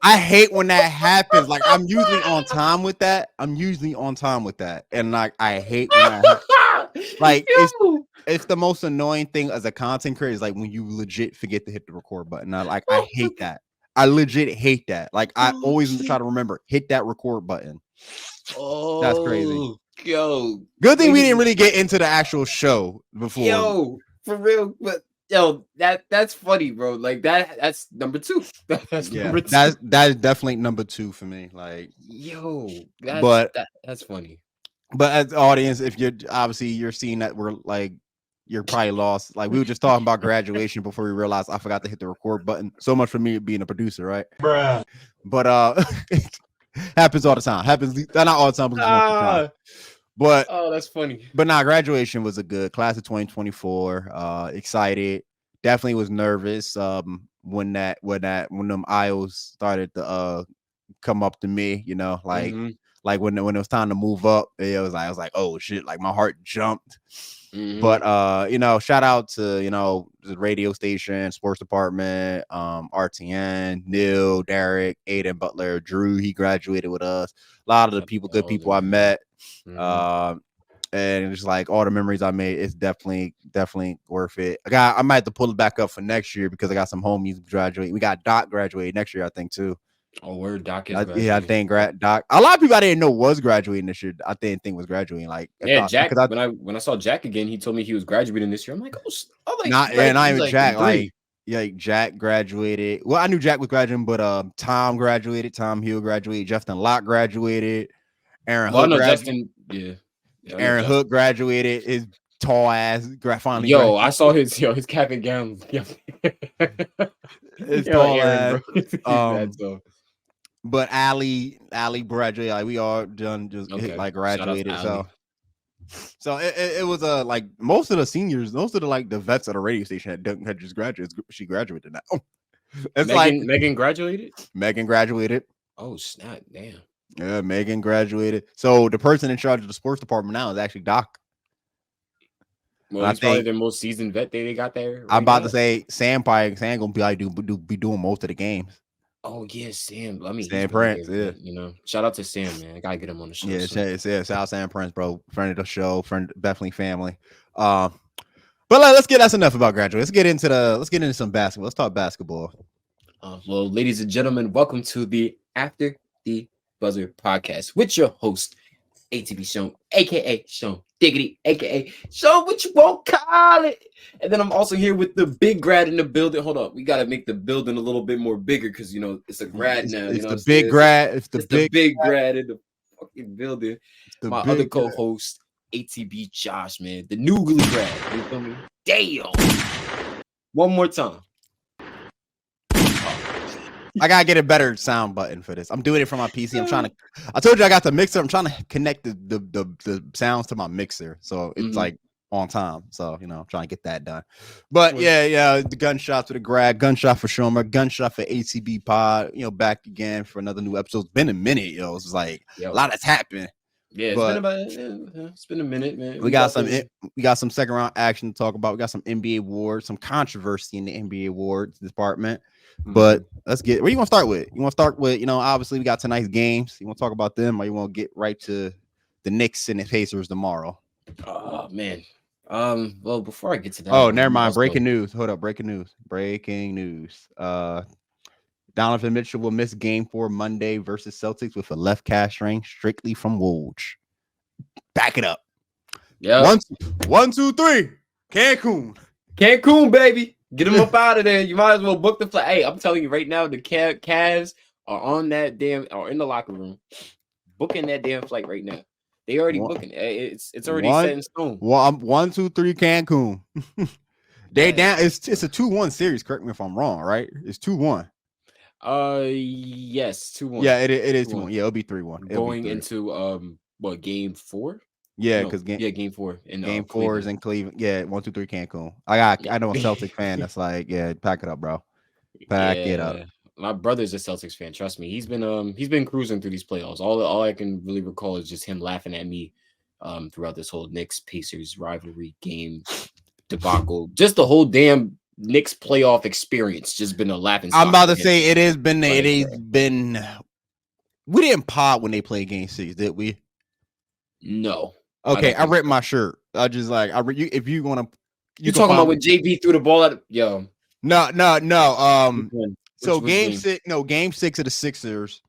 I hate when that happens. Like I'm usually on time with that. And like I hate when that happens. Like Yo. it's the most annoying thing as a content creator is like when you legit forget to hit the record button. I hate that. I legit hate that. Like I Oh, always try shit. to remember hit that record button. That's crazy. Oh, yo, Good thing we ladies didn't and really get into the actual show before. yo, for real, but yo, that's funny, bro. Like that's number two. That's Yeah, number two. that's definitely number 2 for me. Like, Yo, but that's funny. as the audience, if you're seeing that we're like you're probably lost. Like we were just talking about graduation before we realized I forgot to hit the record button. So much for me being a producer, right? Bruh. But happens all the time. Happens not all the time, but most of the time. But Oh, that's funny. But nah, graduation was a good class of 2024. Excited. Definitely was nervous. When them aisles started to come up to me, like Mm-hmm. like when it was time to move up, I was like, oh shit, like my heart jumped. Mm-hmm. But shout out to the radio station, sports department, RTN, Neil, Derek, Aiden Butler, Drew. He graduated with us. A lot of the good people I met. Mm-hmm. And just like all the memories I made, it's definitely worth it. I might have to pull it back up for next year because I got some homies graduating. We got Doc graduating next year, I think too. Oh, where Doc is graduating. Yeah, I think Doc. A lot of people I didn't know was graduating this year. I didn't think was graduating. Like Jack. When I saw Jack again, he told me he was graduating this year. I'm like, not even Jack. Like Jack graduated. Well, I knew Jack was graduating, but Tom graduated. Tom Hill graduated. Justin Locke graduated. Aaron Hook graduated. Yeah. Aaron Hook graduated. His tall ass finally. Yo, I saw his cap and gown. His tall ass. But Ali graduated. Like we all done just like graduated. So it was like most of the seniors, most of the vets at the radio station had just graduated. She graduated now. It's Megan graduated. Megan graduated. Oh snap! Damn. Yeah, Megan graduated. So the person in charge of the sports department now is actually Doc. Well, he's probably the most seasoned vet they got there. I'm about to say Sam gonna be like be doing most of the games. Oh yeah, Sam. I mean, Sam Prince. Yeah, shout out to Sam, man. I gotta get him on the show. Yeah, shout out Sam Prince, bro. Friend of the show, definitely family. But that's enough about graduate. Let's get into some basketball. Let's talk basketball. Well, ladies and gentlemen, welcome to the After the Buzzer podcast with your host, ATB SHOM, aka SHOM Diggity, aka SHOM what you won't call it. And then I'm also here with the big grad in the building. Hold up, we gotta make the building a little bit more bigger because it's a grad now. It's the big grad. It's the big grad in the fucking building. My other co-host, ATB Josh, man, the newly grad. You feel me? Damn. One more time. I gotta get a better sound button for this. I'm doing it from my PC. I told you I got the mixer. I'm trying to connect the sounds to my mixer, so it's like on time. So I'm trying to get that done. But yeah, the gunshot to the grad, gunshot for Shomer, gunshot for ATB Pod. Back again for another new episode. It's been a minute, yo. It's like a lot has happened. Yeah, it's been a minute, man. We got some second round action to talk about. We got some NBA awards, some controversy in the NBA awards department. But let's get where you want to start with. You want to start with, obviously we got tonight's games. You want to talk about them, or you want to get right to the Knicks and the Pacers tomorrow? Oh man. Well, before I get to that, oh, never mind. Breaking news. Hold up. Breaking news. Donovan Mitchell will miss Game 4 Monday versus Celtics with a left calf strain, strictly from Woj. Back it up. Yeah. 1, 2, 3. Cancun, baby. Get them up out of there. You might as well book the flight. Hey, I'm telling you right now, the Cavs are in the locker room, booking that damn flight right now. They already booking it. It's already set in stone. 1, 2, 3 Cancun. They down. It's a 2-1 series. Correct me if I'm wrong. Right? It's 2-1. Yes, 2-1. Yeah, it is 2-1. Yeah, it'll be 3-1. Going into Game 4. Yeah, because Game 4 in Game 4 is in Cleveland. Yeah, 1, 2, 3 Cancun. I know a Celtics fan that's like, yeah, pack it up, bro. Pack it up. My brother's a Celtics fan. Trust me, he's been cruising through these playoffs. All I can really recall is just him laughing at me throughout this whole Knicks Pacers rivalry game debacle. Just the whole damn Knicks playoff experience just been a laughing stock. I'm about to say it has been. We didn't pod when they played Game 6, did we? No. Okay, I ripped my shirt. I just like you. If you want to, you talking about when JB threw the ball at yo? No. So Game 6, Game 6 of the Sixers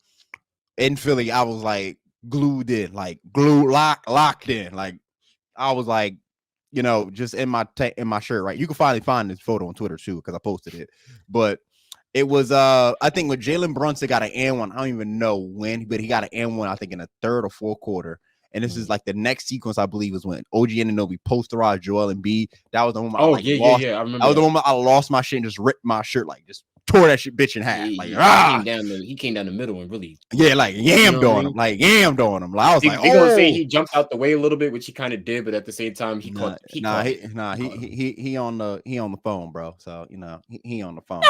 in Philly, I was like glued in, like locked in. Like I was like, just in my shirt, right? You can finally find this photo on Twitter too, because I posted it. But it was I think when Jalen Brunson got an and one, I don't even know when, but he got an and one, I think in the third or fourth quarter. And this is like the next sequence, I believe, was when OG Anunoby posterized Joel Embiid. That was the moment. I remember. That was the moment I lost my shit and just ripped my shirt, like just tore that shit bitch in half. He came down the middle and really, like yammed on him. Like I was like, gonna say he jumped out the way a little bit, which he kind of did, but at the same time, he caught he on the phone, bro. So he on the phone.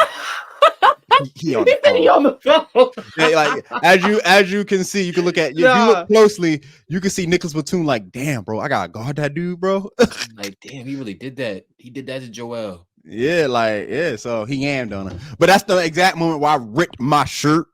He on the phone. Yeah, like as you can see, you can look at if you look closely, you can see Nicholas Batum like, damn, bro, I gotta guard that dude, bro. Like, damn, he really did that. He did that to Joel. Yeah, so he yammed on him. But that's the exact moment where I ripped my shirt.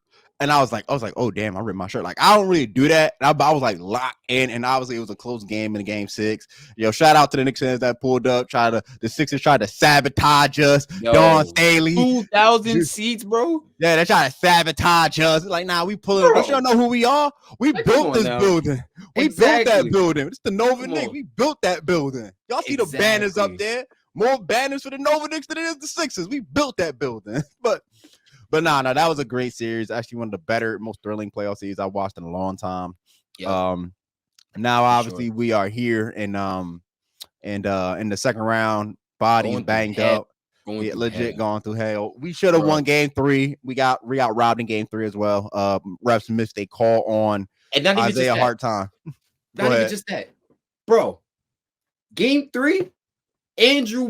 And I was like, oh damn, I ripped my shirt. Like, I don't really do that. I was like locked in, and obviously it was a close game in Game 6. Shout out to the Knicks fans that pulled up. The Sixers tried to sabotage us. Dawn Staley, 2,000 seats, bro. Yeah, they tried to sabotage us. Like, nah, we pulling up. You don't know who we are. We built this building. We built that building. It's the Nova Knicks. We built that building. Y'all see the banners up there? More banners for the Nova Knicks than it is the Sixers. We built that building. But no, that was a great series. Actually, one of the better, most thrilling playoff series I watched in a long time. Yep. Now obviously we are here and in the second round, bodies banged up. Legit going through hell. We should have won Game 3. We got robbed in Game 3 as well. Refs missed a call on Isaiah Hartime. Not even just that, bro. Game 3, Andrew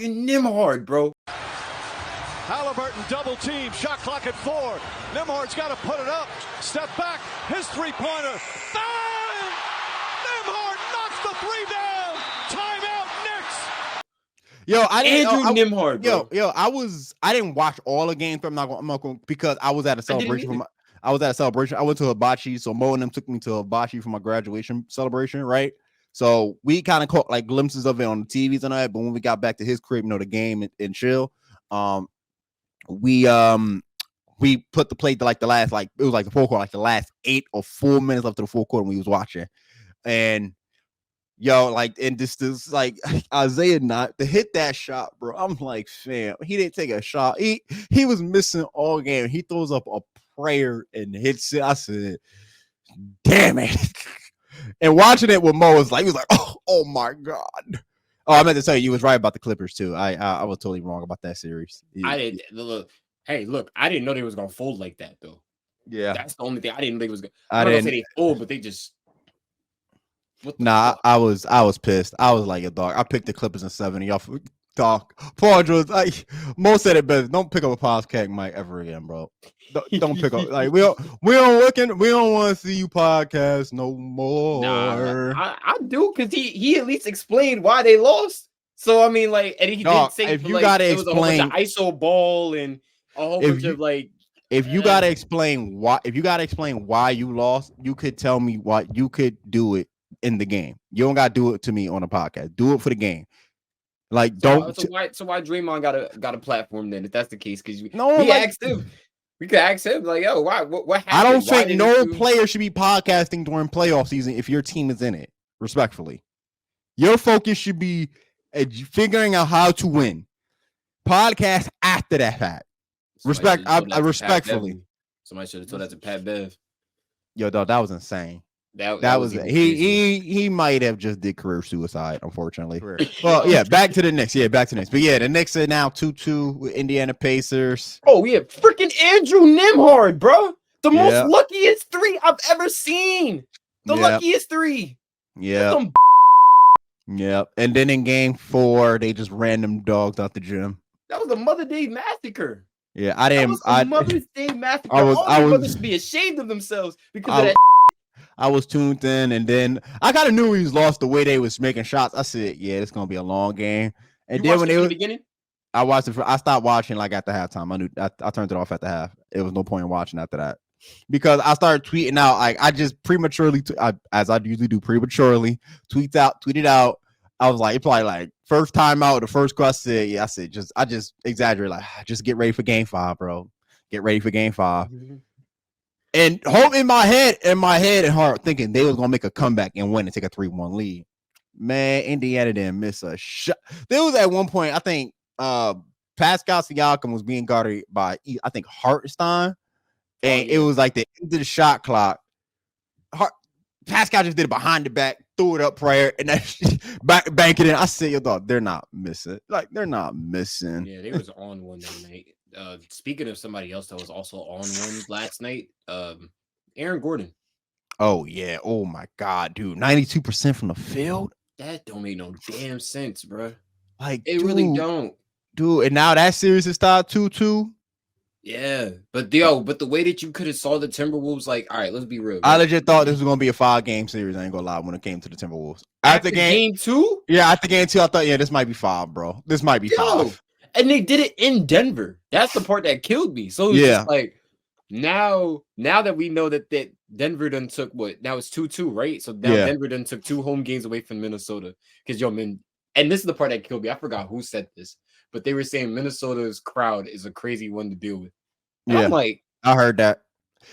Nimhard, bro. Halliburton double team, shot clock at 4. Nimhard's got to put it up. Step back, his three-pointer. Bang! Nimhard knocks the three down. Timeout, Knicks. Nimhard, bro. I didn't watch all the Game 3. I'm not going because I was at a celebration. I went to Hibachi, so Mo and them took me to Hibachi for my graduation celebration, right? So we kind of caught like glimpses of it on the TVs and all that. But when we got back to his crib, the game and chill, we put the play to like the last, like it was like the fourth quarter, like the last 8 or 4 minutes left of the fourth quarter when we was watching. And and this like Isaiah not to hit that shot, bro. I'm like, fam, he didn't take a shot. He was missing all game. He throws up a prayer and hits it. I said, damn it. And watching it with Mo was like, he was like, oh my God. Oh, I meant to tell you was right about the Clippers too. I was totally wrong about that series. I didn't look. Hey, look, I didn't know they was gonna fold like that though. Yeah, that's the only thing I didn't think was gonna. I didn't say they fold, but they just. I was pissed. I was like, dog. I picked the Clippers in 7. Y'all, dog. Paul George, like Mo said it best. Don't pick up a podcast mic ever again, bro. Don't pick up. Like we don't want to see you podcast no more. Nah, I do because he at least explained why they lost. So I mean, like, and he did say if you gotta explain ISO ball and a whole bunch of like. If you gotta explain why you lost, you could tell me why. You could do it in the game. You don't gotta do it to me on a podcast. Do it for the game. Like, don't. So why Draymond got a platform then? If that's the case, because asked him. We could ask him, like, yo, why? What happened? I don't think no player should be podcasting during playoff season if your team is in it. Respectfully, your focus should be figuring out how to win. Podcast after that fact. Respectfully. Somebody should have told that to Pat Bev. Yo, dog, that was insane. That was he might have just did career suicide, unfortunately. Well, yeah, back to the Knicks. But yeah, the Knicks are now 2-2 with Indiana Pacers. Oh yeah, freaking Andrew Nimhard, bro. The most luckiest 3 I've ever seen. Luckiest 3. Yeah. Yep. And then in Game 4, they just random dogs out the gym. That was a Mother's Day massacre. Yeah, I didn't. Mother's Day massacre. I was mothers should be ashamed of themselves because of that. I was tuned in, and then I kind of knew he was lost the way they was making shots. I said, "Yeah, it's gonna be a long game." And then when they were beginning, I watched it. I stopped watching like at the halftime. I knew I turned it off at the half. It was no point in watching after that because I started tweeting out. Like I just prematurely, as I usually do, prematurely tweeted out. I was like, it's probably like first time out, the first question. Yeah, I just exaggerate. Like, just get ready for game 5, bro. Get ready for game 5. And hope in my head and heart, thinking they was gonna make a comeback and win and take a 3-1 lead. Man, Indiana didn't miss a shot. There was at one point, I think Pascal Siakam was being guarded by I think Hartenstein, and it was like the end of the shot clock. Pascal just did it behind the back, threw it up prayer, and then bank it in. I said, "Yo, dog, they're not missing. Like they're not missing." Yeah, they was on one that night. Speaking of somebody else that was also on one last night, Aaron Gordon. Oh yeah. Oh my God, dude, 92% from the field. That don't make no damn sense, bro. Like it really don't, dude. And now that series is started 2-2. Yeah, but the way that you could have saw the Timberwolves, like, all right, let's be real. Right? I legit thought this was gonna be a 5-game series. I ain't gonna lie. When it came to the Timberwolves, after game 2, yeah, after game 2, I thought, yeah, this might be 5, bro. This might be 5. And they did it in Denver. That's the part that killed me. So it's just like now that we know that Denver done took what? Now it's 2-2, right? So now Denver done took 2 home games away from Minnesota. Because man, and this is the part that killed me. I forgot who said this, but they were saying Minnesota's crowd is a crazy one to deal with. And I'm like, I heard that,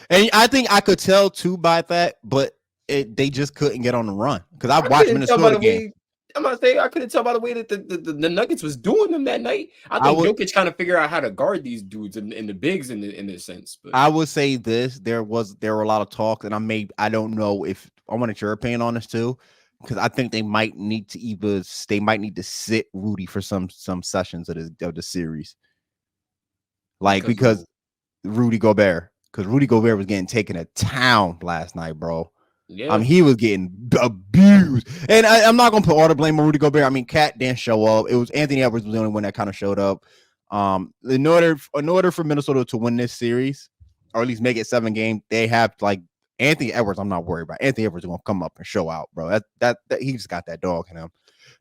and I think I could tell too by that, but they just couldn't get on the run because I watched Minnesota game. I'm not saying I couldn't tell by the way that the Nuggets was doing them that night. I think Jokic kind of figure out how to guard these dudes in the bigs in this sense. But I would say this: there were a lot of talk, and I don't know if I wanted your opinion on this too, because I think they might need to sit Rudy for some sessions of the series, like because Rudy Gobert was getting taken to town last night, bro. Yeah, he was getting abused, and I'm not gonna put all the blame on Rudy Gobert. I mean, Cat didn't show up. It was Anthony Edwards was the only one that kind of showed up. In order for Minnesota to win this series, or at least make it 7 games, they have like Anthony Edwards. I'm not worried about Anthony Edwards. Is gonna come up and show out, bro. That he just got that dog in him.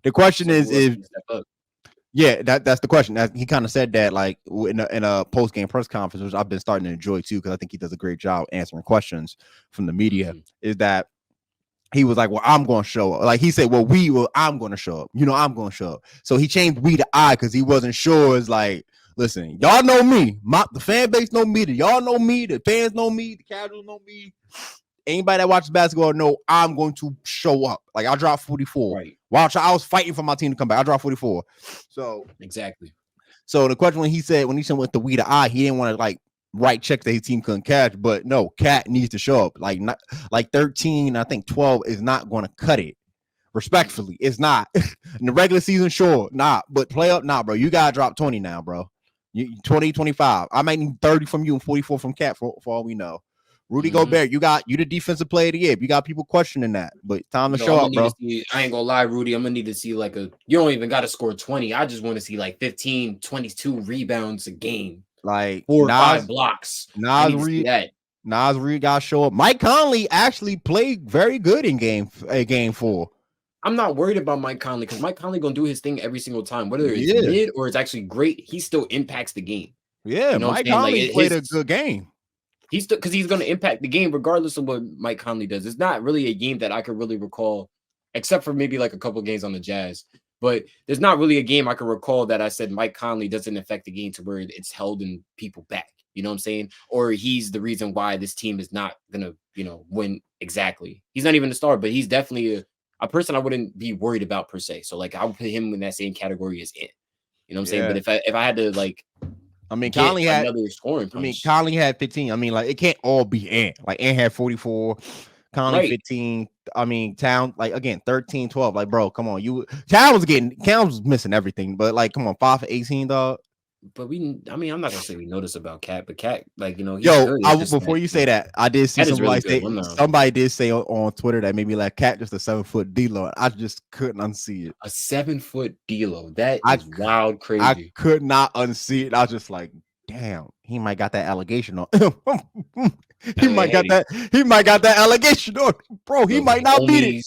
The question is if. Yeah, that's the question. He kind of said that like in a post game press conference, which I've been starting to enjoy too, because I think he does a great job answering questions from the media. Is that he was like, "Well, I'm going to show up." Like he said, I'm going to show up. I'm going to show up." So he changed "we" to "I" because he wasn't sure. It's like, listen, y'all know me. The fan base know me. Y'all know me. The fans know me. The casuals know me. Anybody that watches basketball know I'm going to show up. Like I dropped 44. Right. I was fighting for my team to come back. I dropped 44. So exactly. So the question when he said with the "we" to "I," he didn't want to like write checks that his team couldn't catch. But no, Cat needs to show up. Like 13, I think 12 is not going to cut it. Respectfully, it's not. In the regular season, sure, but play up, bro. You gotta drop 20 now, bro. 20, 25. I might need 30 from you and 44 from Cat for all we know. Rudy Gobert, you the defensive player of the year. You got people questioning that, but time to show up, bro. I ain't gonna lie, Rudy. I'm gonna need to see like you don't even got to score 20. I just want to see like 15, 22 rebounds a game, like 4 or 5 blocks. Nas Reed got to show up. Mike Conley actually played very good in game 4. I'm not worried about Mike Conley because Mike Conley gonna do his thing every single time, whether it's mid or it's actually great. He still impacts the game. Yeah, Mike Conley played a good game. He's going to impact the game regardless of what Mike Conley does. It's not really a game that I could really recall, except for maybe like a couple of games on the Jazz. But there's not really a game I can recall that I said Mike Conley doesn't affect the game to where it's holding people back. You know what I'm saying? Or he's the reason why this team is not going to, win exactly. He's not even a star, but he's definitely a person I wouldn't be worried about per se. So like I would put him in that same category as Ant. You know what I'm saying? But if I had to like, Conley had another scoring punch. Conley had 15. like it can't all be Ant. Like Ant had 44, Conley 15. Town like again 13, 12. Like bro, come on. Town was missing everything. But like, come on, 5 for 18, dog. But I'm not gonna say we notice about Cat, but Cat, like before you say that, I did see somebody did say on Twitter that made me like Cat just a 7-foot D-Lo. I just couldn't unsee it. A 7-foot D-Lo. That is wild, crazy. I could not unsee it. I was just like, damn, he might got that allegation on. He might got that allegation on, bro. He might not beat it.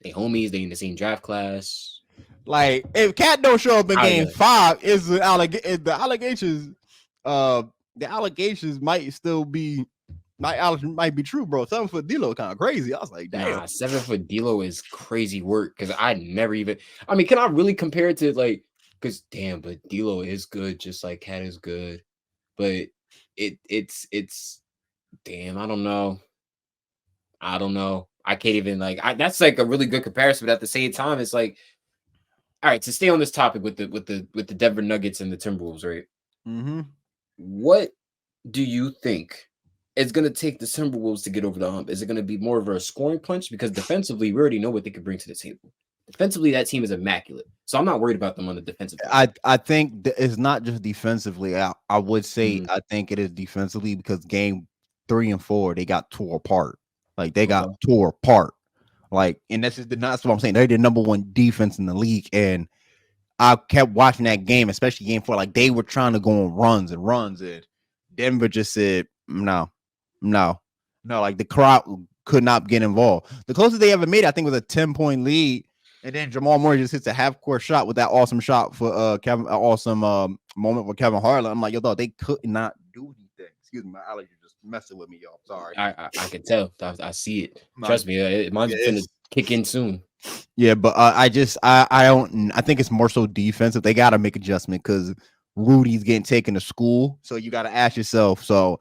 They homies. They in the same draft class. Like if Cat don't show up in game 5, is the allegations. The allegations might still be. Might be true, bro. 7 foot D'Lo kind of crazy. I was like, damn. Nah, 7 foot D'Lo is crazy work because I never even. I mean, can I really compare it to like? Because damn, but D'Lo is good, just like Cat is good. But it's damn. I don't know. I can't even like. That's like a really good comparison, but at the same time, it's like, all right. To stay on this topic with the Denver Nuggets and the Timberwolves, right? Mm-hmm. What do you think it's going to take the Timberwolves to get over the hump? Is it going to be more of a scoring punch? Because defensively, we already know what they could bring to the table. Defensively, that team is immaculate. So I'm not worried about them on the defensive side. I think it's not just defensively. I would say I think it is defensively because game 3 and 4, they got tore apart. Like they got tore apart. Like, and that's what I'm saying. They're the number 1 defense in the league. And I kept watching that game, especially game 4. Like they were trying to go on runs, and Denver just said, no. Like the crowd could not get involved. The closest they ever made, I think, was a 10-point lead. And then Jamal Murray just hits a half-court shot with that awesome shot for Kevin, awesome moment for Kevin Harlan. I'm like, yo, dog, they could not do anything. Excuse me, my allergy just messing with me, y'all. Sorry. I can tell. I see it. Trust me, mine's gonna kick in soon. Yeah, but I think it's more so defensive. They got to make adjustment because Rudy's getting taken to school. So you got to ask yourself, so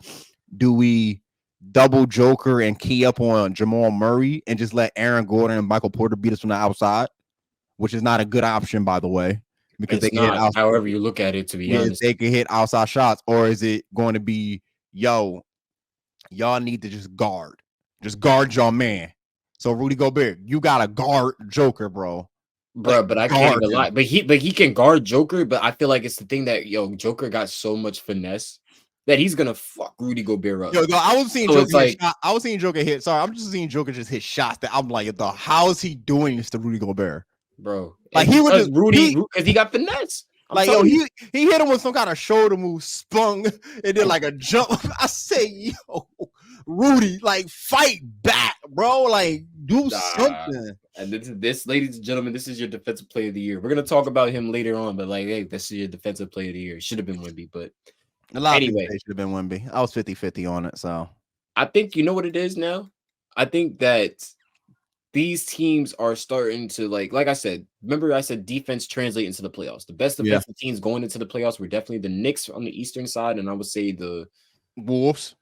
do we double Joker and key up on Jamal Murray and just let Aaron Gordon and Michael Porter beat us from the outside, which is not a good option, by the way, because it's they can hit outside. However you look at it, to be honest, they can hit outside shots, or is it going to be, yo, y'all need to just guard your man. So Rudy Gobert, you got to guard Joker, bro. But I can't even lie. But he can guard Joker. But I feel like it's the thing that Joker got so much finesse that he's gonna fuck Rudy Gobert up. Yo, I was seeing Joker hit. Sorry, I'm just seeing Joker just hit shots that I'm like, how is he doing this to Rudy Gobert, bro? Like he was just Rudy because he got finesse. He hit him with some kind of shoulder move, spun, and then like a jump. I say, yo, Rudy, like fight back, bro. Like do something. And this, ladies and gentlemen, this is your defensive player of the year. We're gonna talk about him later on, but like, hey, this is your defensive player of the year. It should have been Wemby, but a lot of people should have been Wemby. I was 50-50 on it, so I think you know what it is now. I think that these teams are starting to like I said. Remember, I said defense translate into the playoffs. The best defensive teams going into the playoffs were definitely the Knicks on the eastern side, and I would say the Wolves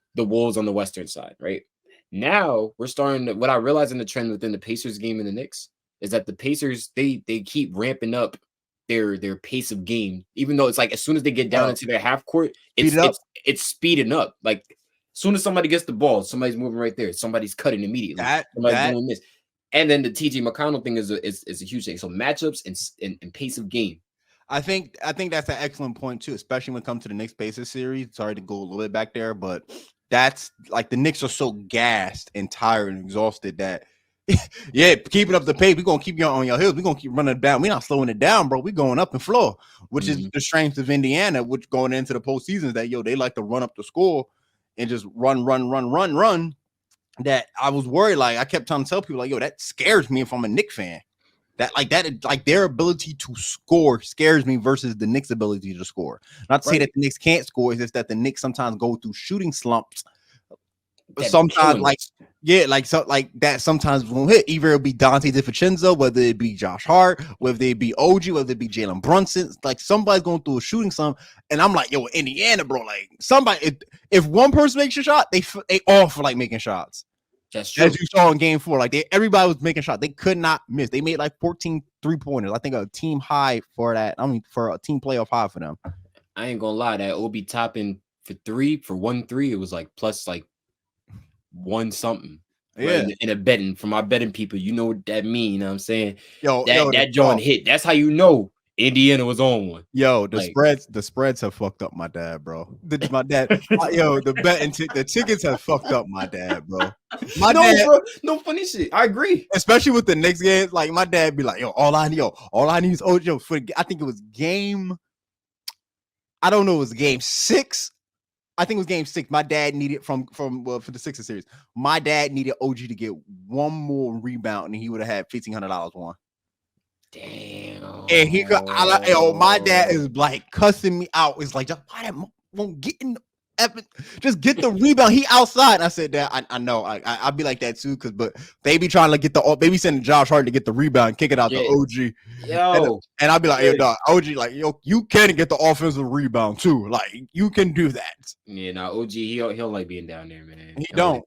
on the western side. Right now, we're starting to. What I realize in the trend within the Pacers game and the Knicks is that the Pacers they keep ramping up their pace of game, even though it's like as soon as they get down into their half court, it's speeding up. Like as soon as somebody gets the ball, somebody's moving right there. Somebody's cutting immediately. Somebody's doing this. And then the TJ McConnell thing is a huge thing. So matchups and pace of game. I think that's an excellent point too, especially when it comes to the Knicks Pacers series. Sorry to go a little bit back there, but that's like the Knicks are so gassed and tired and exhausted that keeping up the pace. We're gonna keep you on your heels. We're gonna keep running it down. We're not slowing it down, bro. We're going up and floor, which is the strength of Indiana, which going into the postseason is that they like to run up the score and just run. That I was worried. Like I kept trying to tell people, like, yo, that scares me if I'm a Knicks fan. That their ability to score scares me versus the Knicks' ability to score. Not to say that the Knicks can't score, it's just that the Knicks sometimes go through shooting slumps. Sometimes that sometimes won't hit. Either it'll be Dante DiVincenzo, whether it be Josh Hart, whether it be OG, whether it be Jalen Brunson. Like somebody's going through a shooting slump, and I'm like, yo, Indiana, bro. Like somebody, if one person makes a shot, they all for like making shots. That's true. As you saw in game 4, like everybody was making shots. They could not miss. They made like 14 3-pointers. I think a team high for that. I mean, for a team playoff high for them. I ain't gonna lie, that Obi topping for 1 3, it was like plus like 1 something. Yeah, right? In a betting for my betting people, you know what that mean. You know what I'm saying? That joint hit. That's how you know Indiana was on one. Yo, the spreads have fucked up my dad, bro. My dad, the betting the tickets have fucked up my dad, bro. Bro, no funny shit. I agree. Especially with the Knicks games, like my dad be like, all I need is Ojo for. I think it was game. I don't know. It was game 6. I think it was game 6. My dad needed for the Sixers series. My dad needed OG to get one more rebound, and he would have had $1,500 won. Damn. And he could, my dad is like cussing me out. It's like, why that won't get in the just get the rebound. He outside. I said that I know. I'd be like that too, but they be trying to get they be sending Josh Hart to get the rebound, kick it out to OG. Yo. And I'd be like, yo, dog, OG, like, yo, you can get the offensive rebound too. Like, you can do that. Yeah, now OG, he'll like being down there, man. He don't.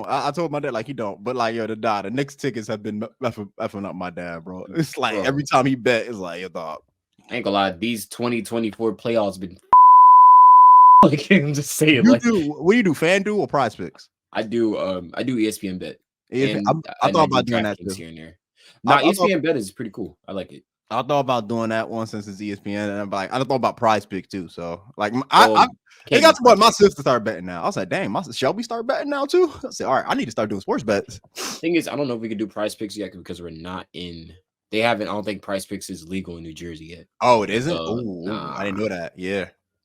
I told my dad, like, he don't. But like, yo, the Knicks tickets have been effing up my dad, bro. It's like every time he bet, it's like, yo, dog. I ain't gonna lie, these 2024 playoffs been like, I'm just saying. What do you do? FanDuel or Prize Picks? I do ESPN Bet. I thought about doing that too. Here and there. Now ESPN Bet is pretty cool. I like it. I thought about doing that one since it's ESPN, and I'm like, I thought about Prize Picks too. So like, it got to what my sister started betting now. I was like, dang, my Shelby start betting now too. I said, all right, I need to start doing sports bets. Thing is, I don't know if we could do Prize Picks yet because we're not in. They haven't. I don't think Prize Picks is legal in New Jersey yet. Oh, it isn't. Nah. I didn't know that.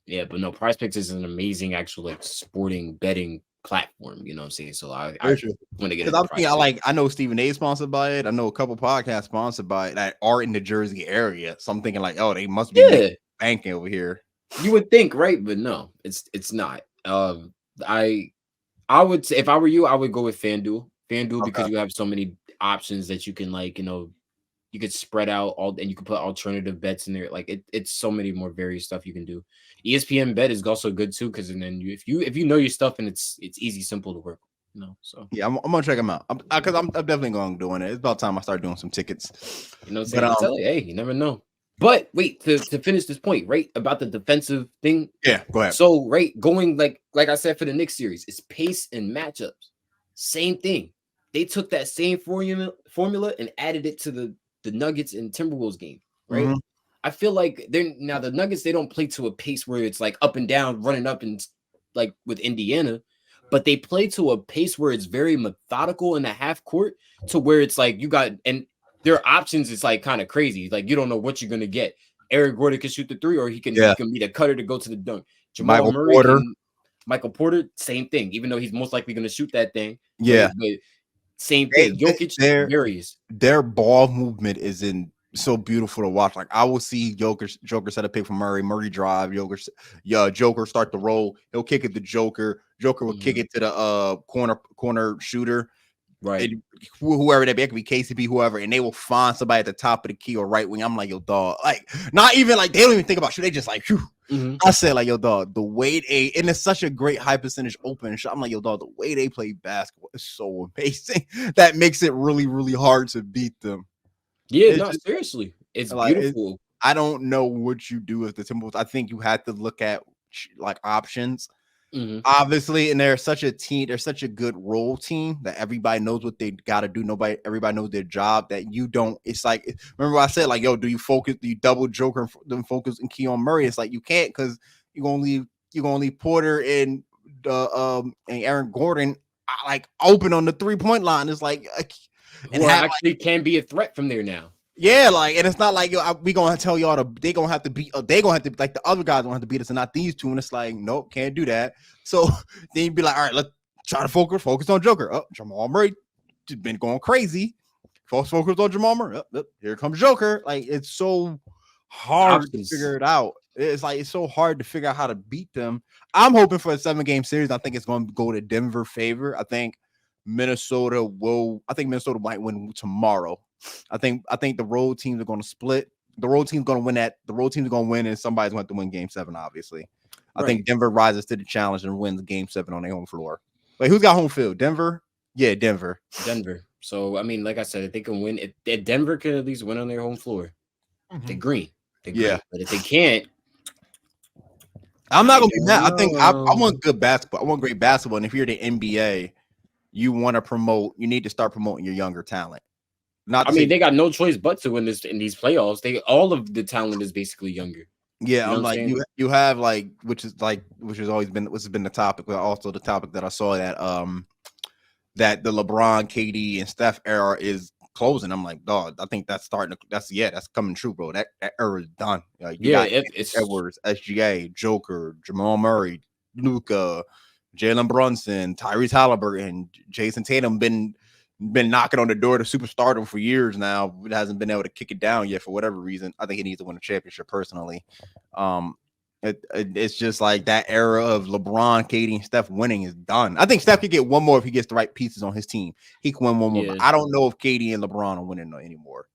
Yeah, but no, Prize Picks is an amazing actual like sporting betting platform. You know what I'm saying? So I want to get it. I know Stephen A is sponsored by it. I know a couple podcasts sponsored by it that are in the Jersey area. So I'm thinking like, oh, they must be banking over here. You would think, right? But no, it's not. I would say if I were you, I would go with FanDuel. Because you have so many options that you can like, you could spread out all, and you can put alternative bets in there. Like it's so many more various stuff you can do. ESPN Bet is also good too, because then if you know your stuff and it's easy, simple to work. So yeah, I'm gonna check them out because I'm definitely going to doing it. It's about time I start doing some tickets. You know what I'm saying? Hey, you never know. But wait, to finish this point, right, about the defensive thing. Yeah, go ahead. So right, going like I said for the Knicks series, it's pace and matchups. Same thing. They took that same formula and added it to the Nuggets and Timberwolves game, right? Mm-hmm. I feel like the Nuggets, they don't play to a pace where it's like up and down, running up and like with Indiana, but they play to a pace where it's very methodical in the half court to where it's like you got, and their options is like kind of crazy. Like you don't know what you're going to get. Eric Gordon can shoot the three, or he can be the cutter to go to the dunk. Jamal Murray, Michael Porter, same thing, even though he's most likely going to shoot that thing. Yeah. But same thing. Jokic, various. Their ball movement is so beautiful to watch. Like I will see Joker set a pick for Murray drive, Joker start the roll. He'll kick it to Joker. Joker will kick it to the corner shooter. Right. And whoever that be, it could be KCP, whoever, and they will find somebody at the top of the key or right wing. I'm like, yo, dog. Like, not even like they don't even think about shoot. They just like, phew. I said, like, yo, dog, the way and it's such a great high percentage open shot. I'm like, yo, dog, the way they play basketball is so amazing. That makes it really, really hard to beat them. Yeah, seriously. It's like, beautiful. I don't know what you do with the Timberwolves. I think you have to look at like options. Obviously, and they're such a team, they're such a good role team that everybody knows what they got to do. Everybody knows their job. That you don't. It's like, remember what I said, like, yo, do you double Joker and then focus and Keon Murray? It's like you can't, because you're gonna leave Porter and Aaron Gordon like open on the 3-point line. It's like, and actually can be a threat from there now. Yeah, like, and it's not like, yo, we gonna tell y'all they gonna have to beat, they gonna have to, like, the other guys gonna have to beat us and not these two. And it's like, nope, can't do that. So then you'd be like, all right, let's try to focus on Joker. Oh, Jamal Murray just been going crazy. Focus on Jamal Murray. Oh, here comes Joker. Like, it's so hard to figure it out. It's like, it's so hard to figure out how to beat them. I'm hoping for a 7-game series. I think it's going to go to Denver favor. I think Minnesota might win tomorrow. I think the road teams are going to split. The road team's going to win The road team's going to win, and somebody's going to win Game 7. Obviously, I think Denver rises to the challenge and wins Game 7 on their home floor. Wait, who's got home field? Denver. Yeah, Denver. So I mean, like I said, if they can win, if Denver can at least win on their home floor, they're green. Yeah, but if they can't, I'm not gonna be mad. I think I want good basketball. I want great basketball. And if you're the NBA, you want to promote. You need to start promoting your younger talent. They got no choice but to win this in these playoffs. All of the talent is basically younger. Yeah, you know, I'm like, you have like, which has been the topic, but also the topic that I saw that the LeBron, KD, and Steph era is closing. I'm like, dog, I think that's that's coming true, bro. That era is done. Like, it's Edwards, SGA, Joker, Jamal Murray, Luka, Jalen Brunson, Tyrese Halliburton, Jason Tatum been been knocking on the door to superstardom for years now. It hasn't been able to kick it down yet for whatever reason. I think he needs to win a championship personally. It's just like that era of LeBron, KD, and Steph winning is done. I think Steph could get one more if he gets the right pieces on his team. He can win one more. Yeah. But I don't know if KD and LeBron are winning anymore.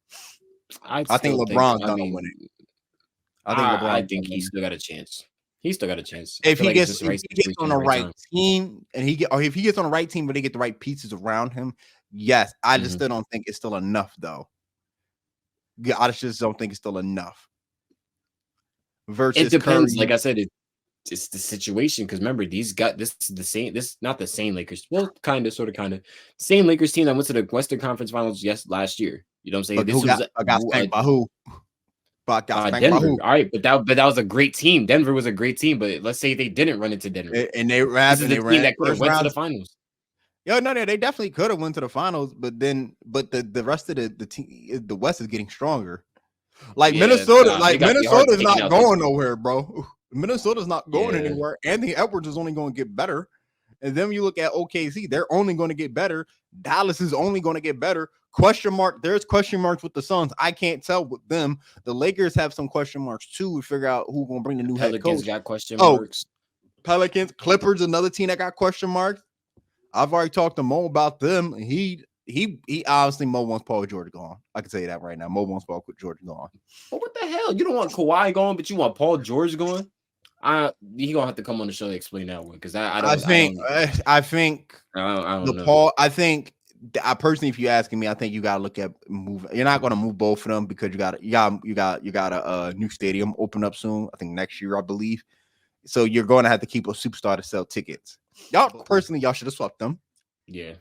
I think LeBron's gonna win it. I think he's still got a chance. He's still got a chance. If he gets on the right team, and if he gets on the right team, but they get the right pieces around him, yes. I just still don't think it's still enough, though. Yeah, I just don't think it's still enough. Versus it depends. Curry. Like I said, it's the situation. Because remember, this is the same. This not the same Lakers. Well, kind of, same Lakers team that went to the Western Conference Finals last year. You know what I'm saying? But this got spanked by who? Denver. All right, but that was a great team. Denver was a great team, but let's say they didn't run into Denver, and they ran. This is the team that could have went to the finals. Yo, no, they definitely could have went to the finals, but the rest of the team, the West is getting stronger. Like Minnesota, Minnesota's not going nowhere, bro. Minnesota's not going anywhere. Anthony Edwards is only going to get better. And then when you look at OKC, they're only going to get better. Dallas is only going to get better. There's question marks with the Suns. I can't tell with them. The Lakers have some question marks too. To figure out who's going to bring the new head coach. Got question marks. Pelicans, Clippers, another team that got question marks. I've already talked to Mo about them. He obviously Mo wants Paul George gone. I can tell you that right now. Mo wants Paul George gone. Well, what the hell? You don't want Kawhi gone, but you want Paul George gone? He gonna have to come on the show to explain that one because I think personally, if you're asking me, I think you gotta look at move. You're not gonna move both of them because you got a new stadium open up soon. I think next year, I believe. So you're going to have to keep a superstar to sell tickets. Y'all should have swept them. Yeah.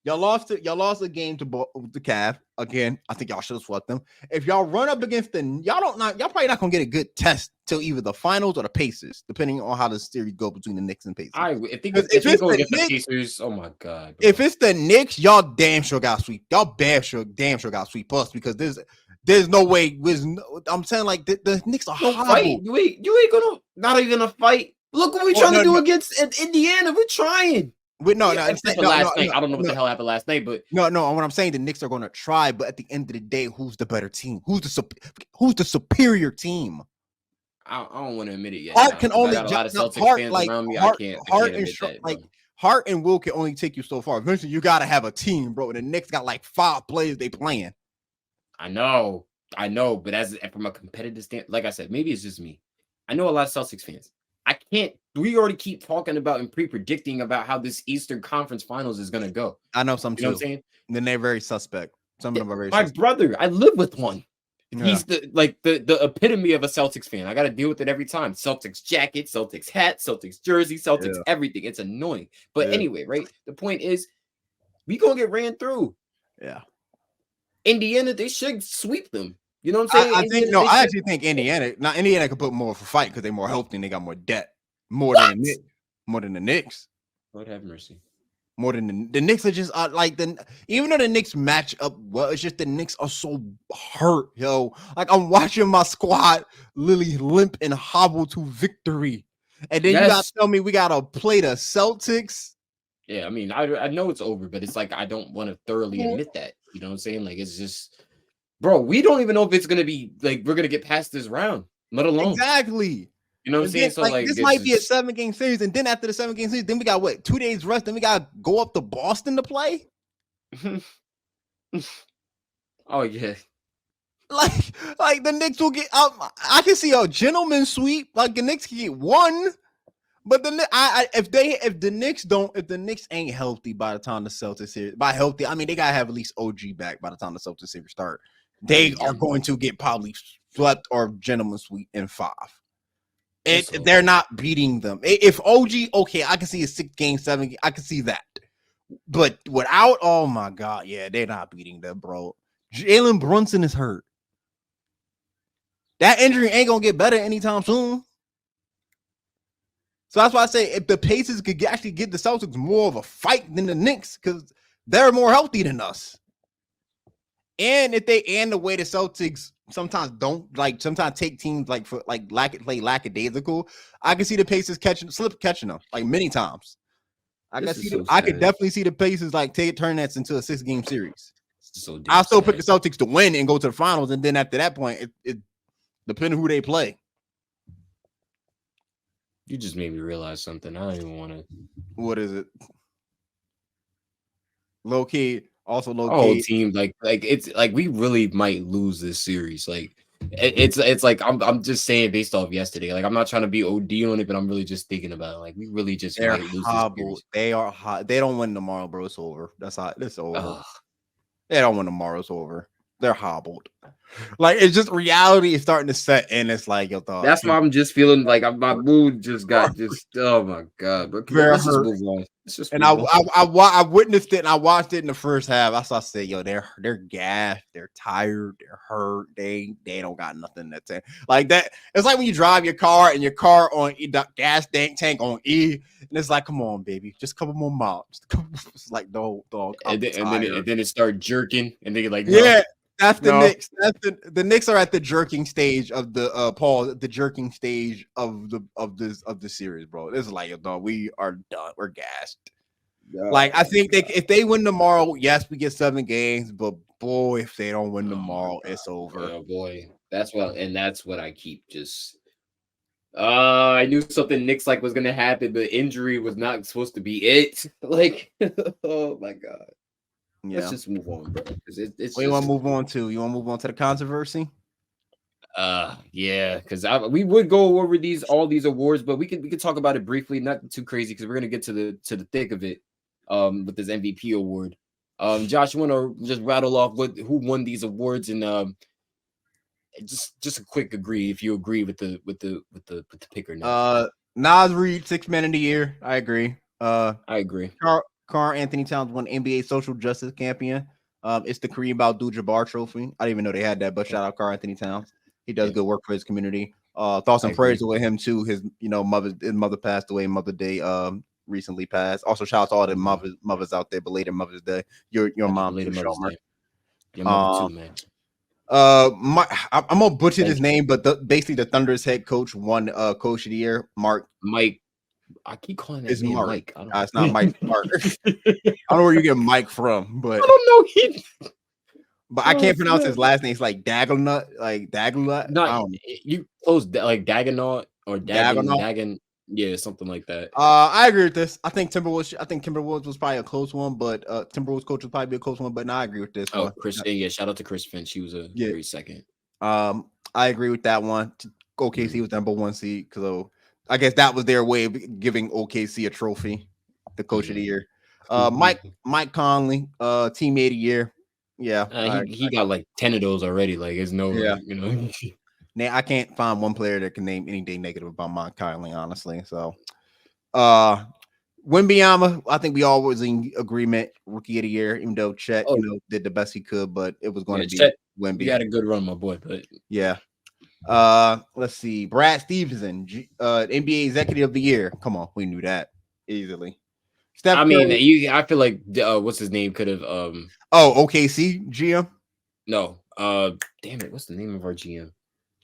Y'all lost a game to the Cavs. Again, I think y'all should have swept them. If y'all run up against y'all probably not gonna get a good test till either the finals or the Pacers, depending on how the series go between the Knicks and Pacers. If they go against the Pacers, oh my god! Bro. If it's the Knicks, y'all damn sure got sweep. Y'all damn sure got sweep us because there's no way. I'm saying like the Knicks are horrible. You ain't gonna not even a fight. Look what we trying to do against Indiana. We're trying. I don't know what the hell happened last night, but what I'm saying, the Knicks are going to try, but at the end of the day, who's the better team? Who's the superior team? I don't want to admit it yet. Hart can only a lot of Celtics fans around me. I can't admit that. Hart and Will can only take you so far. Eventually, you got to have a team, bro. And the Knicks got like 5 players they playing. I know, but from a competitive standpoint, like I said, maybe it's just me. I know a lot of Celtics fans. I can't. We already keep talking about and predicting about how this Eastern Conference Finals is going to go. I know some too. You know what I'm saying? And then they're very suspect. Some of them are very suspect. My brother, I live with one. Yeah. He's the epitome of a Celtics fan. I got to deal with it every time. Celtics jacket, Celtics hat, Celtics jersey, Celtics everything. It's annoying. But anyway, right? The point is, we going to get ran through. Yeah. Indiana, they should sweep them. You know what I'm saying? I actually think Indiana could put more of a fight because they're more healthy and they got more debt. More than the Knicks. Lord have mercy. More than the Knicks are just even though the Knicks match up well, it's just the Knicks are so hurt, yo. Like I'm watching my squad literally limp and hobble to victory. And then you gotta tell me we gotta play the Celtics. Yeah, I mean, I know it's over, but it's like I don't want to thoroughly admit that. You know what I'm saying? Like it's just, bro, we don't even know if it's gonna be like we're gonna get past this round, let alone exactly. You know what I'm saying? So like this might be a 7-game series, and then after the 7-game series, then we got 2 days rest, then we gotta go up to Boston to play. Oh yeah. Like the Knicks will get out. I can see a gentleman sweep. Like the Knicks can get 1, but if the Knicks ain't healthy by the time the Celtics series, by healthy, I mean they gotta have at least OG back by the time the Celtics series start. They are going to get probably swept or gentleman sweep in 5. They're not beating them. If OG, okay, I can see a 6-game, 7. I can see that. But without, oh my God, yeah, they're not beating them, bro. Jalen Brunson is hurt. That injury ain't gonna get better anytime soon. So that's why I say if the Pacers could actually give the Celtics more of a fight than the Knicks, because they're more healthy than us. And the way the Celtics sometimes sometimes take teams play lackadaisical. I can see the Pacers catching them like many times. I This can is see. so I could sad. definitely see the Pacers like turn that into a 6-game series. So damn I'll still sad. pick the Celtics to win and go to the finals, and then after that point, it depending who they play. You just made me realize something. I don't even want to. What is it? Low key, also low Whole key. team, like it's like we really might lose this series. Like it's like I'm just saying based off yesterday. Like I'm not trying to be OD on it, but I'm really just thinking about it. Like we really just They're might lose this hobbled. series. They are hot. They don't win tomorrow, bro. It's over. That's how it's over. Ugh. They don't win tomorrow. It's over. They're hobbled. Like it's just reality is starting to set in. It's like your thought. That's why I'm just feeling like my mood just got just oh my god. But Very let's just hurt. move on. Let's just And move on. I witnessed it and I watched it in the first half. I saw say, yo, they're gassed, they're tired, they're hurt, they don't got nothing that's like that. It's like when you drive your car and your car on the gas tank on E, and it's like, come on, baby, just a couple more miles. It's like dog, and then it started jerking, and they like, yeah. That's the no. Knicks. That's the Knicks are at the jerking stage of the the jerking stage of the series, bro. This is like, dog, we are done. We're gassed. Like I think if they win tomorrow, yes, we get 7 games. But boy, if they don't win tomorrow, it's over. Oh boy, that's what I keep just. I knew something Knicks like was gonna happen, but injury was not supposed to be it. Like, oh my god. Yeah. Let's just move on, bro. It's what you want to move on to? You want to move on to the controversy? Yeah, because we would go over all these awards, but we could talk about it briefly, not too crazy, because we're gonna get to the thick of it. With this MVP award. Josh, you want to just rattle off who won these awards and just a quick agree if you agree with the pick or not. Nas Reed, 6th man of the year. I agree. I agree. Karl Anthony Towns won NBA Social Justice Champion. It's the Kareem Abdul-Jabbar Trophy. I didn't even know they had that, but shout out Karl Anthony Towns. He does good work for his community. Thoughts and prayers with him too. His mother passed away. Mother Day recently passed. Also, shout out to all the mothers out there. Belated Mother's Day. Your mom, belated Mother's Day. Your mother too, man. I'm gonna butcher his name, but basically the Thunder's head coach won Coach of the Year. Mike. I keep calling that name Mike. It's not Mike. Mark. I don't know where you get Mike from, but I don't know. But I can't pronounce his last name. It's like Dagonut, like Dagonut. No, you close like Dagonaut or Dagon. Yeah, something like that. I agree with this. I think Timberwolves was probably a close one, but Timberwolves coach was probably a close one. But no, I agree with this. Oh, Chris. Yeah, shout out to Chris Finch. She was a great second. I agree with that one. OKC was number 1 seed, so I guess that was their way of giving OKC a trophy, the coach of the year. Mike Conley, teammate of the year. Yeah, he got like 10 of those already. Like, it's no, Now I can't find one player that can name anything negative about Mike Conley, honestly. So, Wembanyama, I think we all was in agreement. Rookie of the year, even though Chet, did the best he could, but it was going to be Chet, Wemby. He had a good run, my boy. But yeah. Let's see. Brad Stevenson, NBA Executive of the Year. Come on, we knew that easily. Steph Curry, I feel like what's his name could have OKC GM. No, damn it, what's the name of our GM?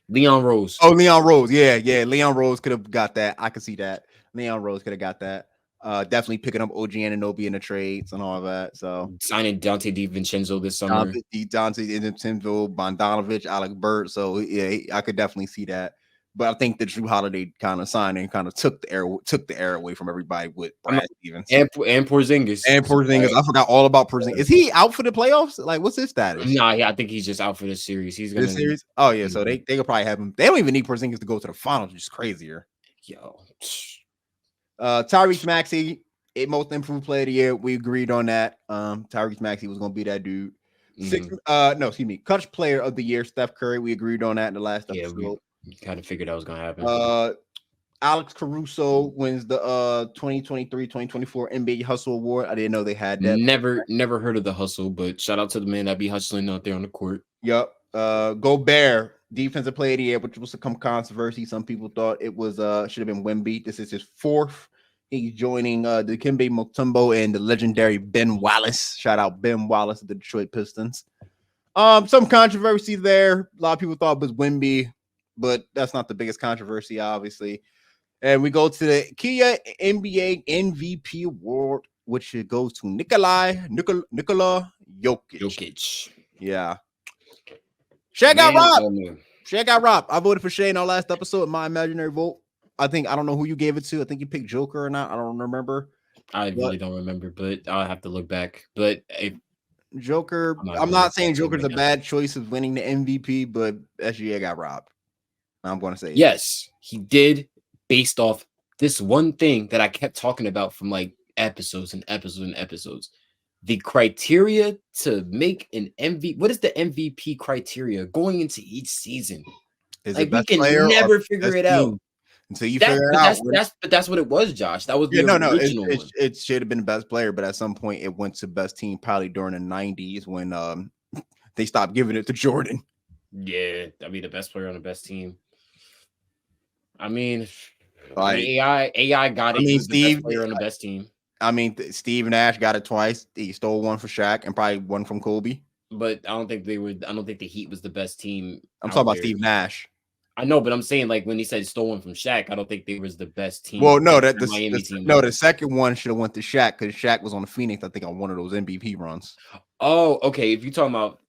Leon Rose. Oh, Leon Rose. Yeah. Leon Rose could have got that. I could see that. Leon Rose could have got that. Definitely picking up OG Anunoby in the trades and all that. So signing Dante DiVincenzo this summer. Dante DiVincenzo, Bogdanovich, Alec Burks. So yeah, I could definitely see that. But I think the Drew Holiday kind of signing kind of took the air away from everybody with Brad Stevens and Porzingis. I forgot all about Porzingis. Is he out for the playoffs? Like, what's his status? Nah, I think he's just out for this series. He's gonna this series. Oh yeah, so they could probably have him. They don't even need Porzingis to go to the finals, which is crazier. Yo, Tyrese Maxey, most improved player of the year. We agreed on that. Tyrese Maxey was gonna be that dude. Clutch player of the year, Steph Curry. We agreed on that in the last episode. We kind of figured that was gonna happen. Alex Caruso wins the 2023-2024 NBA Hustle Award. I didn't know they had that. Never heard of the Hustle, but shout out to the man that be hustling out there on the court. Yep. Gobert, Defensive Player of the Year, which was some controversy. Some people thought it was should have been Wemby. This is his 4th. He's joining Dikembe Mutombo and the legendary Ben Wallace. Shout out Ben Wallace of the Detroit Pistons. Some controversy there. A lot of people thought it was Wemby, but that's not the biggest controversy, obviously. And we go to the Kia NBA MVP award, which it goes to Nikola Jokic. Yeah. Shay got robbed. Shay got robbed. I voted for Shay in our last episode in my imaginary vote. I don't know who you gave it to. I think you picked Joker or not. I don't remember. I really don't remember, but I'll have to look back. But Joker, I'm not saying Joker's a bad choice of winning the MVP, but SGA got robbed. I'm going to say yes, he did, based off this one thing that I kept talking about from like episodes and episodes and episodes. The criteria to make an MVP. What is the MVP criteria going into each season? Is like we can never figure it out until you figure it out. That's what it was, Josh. That was the original one. It should have been the best player, but at some point it went to best team probably during the 90s when they stopped giving it to Jordan. Yeah, I mean the best player on the best team. I mean, like, AI got it. He was the best player on the best team. I mean, Steve Nash got it twice. He stole one for Shaq and probably one from Kobe. But I don't think the Heat was the best team. I'm talking about Steve Nash. I know, but I'm saying like when he said stole one from Shaq, I don't think they was the best team. Well, no, the Miami team. No, the second one should have went to Shaq because Shaq was on the Phoenix. I think on one of those MVP runs. Oh, okay. If you're talking about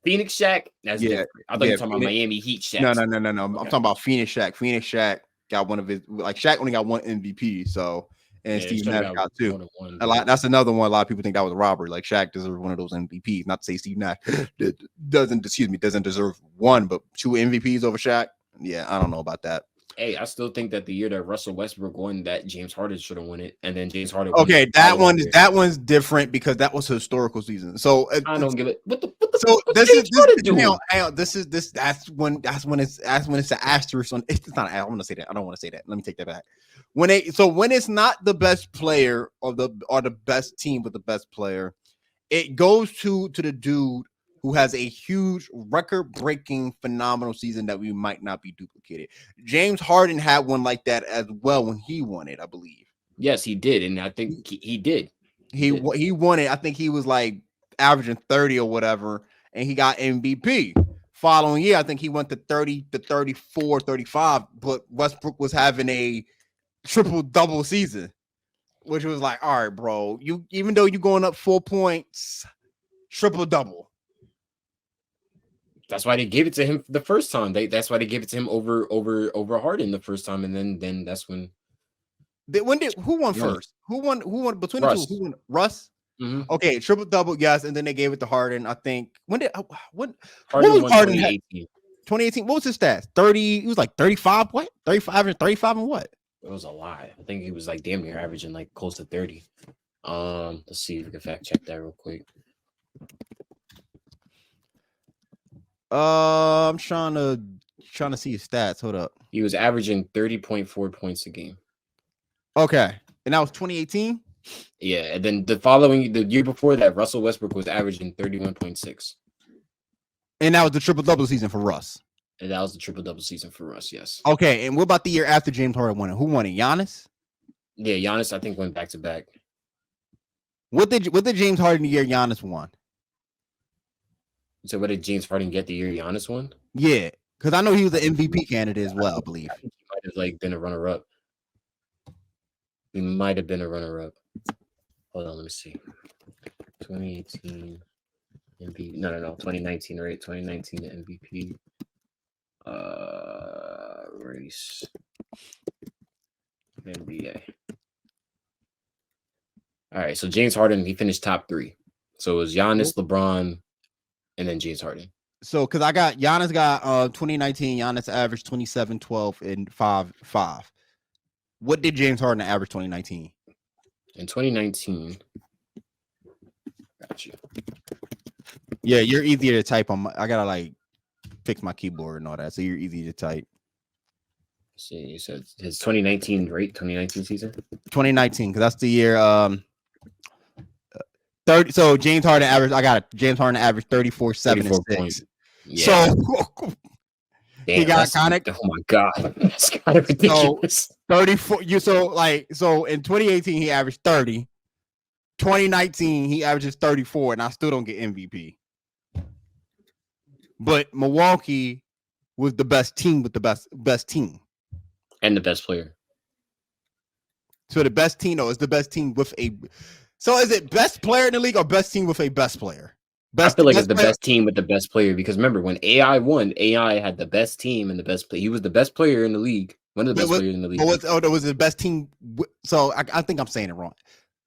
Phoenix Shaq, that's different. I thought you were talking about Miami Heat Shaq. No. I'm talking about Phoenix Shaq. Phoenix Shaq got one of his, like Shaq only got one MVP, so and Steve Nash got two. That's another one. A lot of people think that was a robbery. Like Shaq deserves one of those MVPs. Not to say Steve Nash doesn't deserve one, but two MVPs over Shaq. Yeah, I don't know about that. Hey, I still think that the year that Russell Westbrook won, that James Harden should have won it, and then James Harden. Okay, that one's different because that was a historical season. So I don't give it. What the so that's when it's an asterisk on. It's not. I want to say that. I don't want to say that. Let me take that back. When it's not the best player or the best team with the best player, it goes to the dude who has a huge record-breaking phenomenal season that we might not be duplicated. James Harden had one like that as well when he won it, I believe. Yes, he did, and I think he did. He won it. I think he was like averaging 30 or whatever, and he got MVP. Following year, I think he went to 30 to 34, 35, but Westbrook was having a triple-double season, which was like, all right, bro, even though you're going up 4 points, triple-double. That's why they gave it to him the first time. That's why they gave it to him over Harden the first time, and then that's when. Who won first? Who won between Russ. the two? Who won? Russ. Mm-hmm. Okay, triple double, yes, and then they gave it to Harden. I think Harden what was Harden 2018? 2018. What was his stats? 30. He was like 35. What? 35 and 35 and what? It was a lot. I think he was like damn near averaging like close to 30. Let's see if we can fact check that real quick. I'm trying to see his stats. Hold up. He was averaging 30.4 points a game. Okay, and that was 2018. Yeah, and then the year before that, Russell Westbrook was averaging 31.6. And that was the triple-double season for Russ. And that was the triple-double season for Russ, yes. Okay, and what about the year after James Harden won it? Who won it? Giannis? Yeah, Giannis, I think, went back-to-back. What did James Harden the year Giannis won? So what did James Harden get the year Giannis won? Yeah, because I know he was an MVP candidate as well, I believe. I think he might have like been a runner-up. He might have been a runner-up. Hold on, let me see. 2018 MVP. No. 2019, right? 2019 MVP. Race. NBA. All right, so James Harden, he finished top 3. So it was Giannis, LeBron, and then James Harden. So because Giannis got 2019, Giannis averaged 27, 12, and 5. What did James Harden average 2019? In 2019, got you. Yeah, you're easier to type on. I gotta like fix my keyboard and all that, so you're easy to type. Let's see, so his 2019 rate, 2019 season. 2019, because that's the year. 30. So James Harden averaged. I got it. James Harden averaged 34, 7, and 6. Yeah. So damn, he got iconic. Oh my god, that's kind of ridiculous. So 34. So in 2018 he averaged 30. 2019 he averages 34, and I still don't get MVP. But Milwaukee was the best team with the best team and the best player. So the best team, is the best team with a. So is it best player in the league or best team with a best player? I feel like it's the best team with the best player because remember when AI won, AI had the best team and the best play. He was the best player in the league. One of the best players in the league. But was the best team? So I think I'm saying it wrong.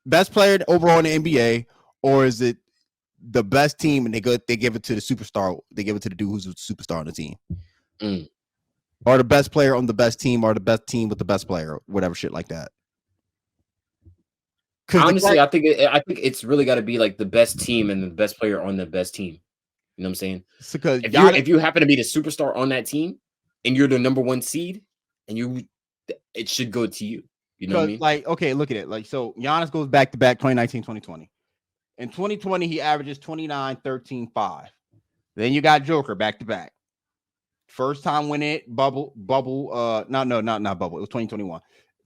Best player overall in the NBA, or is it the best team and they give it to the superstar? They give it to the dude who's a superstar on the team, or the best player on the best team, or the best team with the best player, whatever shit like that. Honestly, I think it's really got to be like the best team and the best player on the best team. You know what I'm saying? Because if you happen to be the superstar on that team and you're the number 1 seed, and it should go to you. You know what I mean? Like, okay, look at it. Like, so Giannis goes back to back 2019, 2020. In 2020, he averages 29, 13, 5. Then you got Joker back to back. First time winning it, bubble. Not bubble. It was 2021.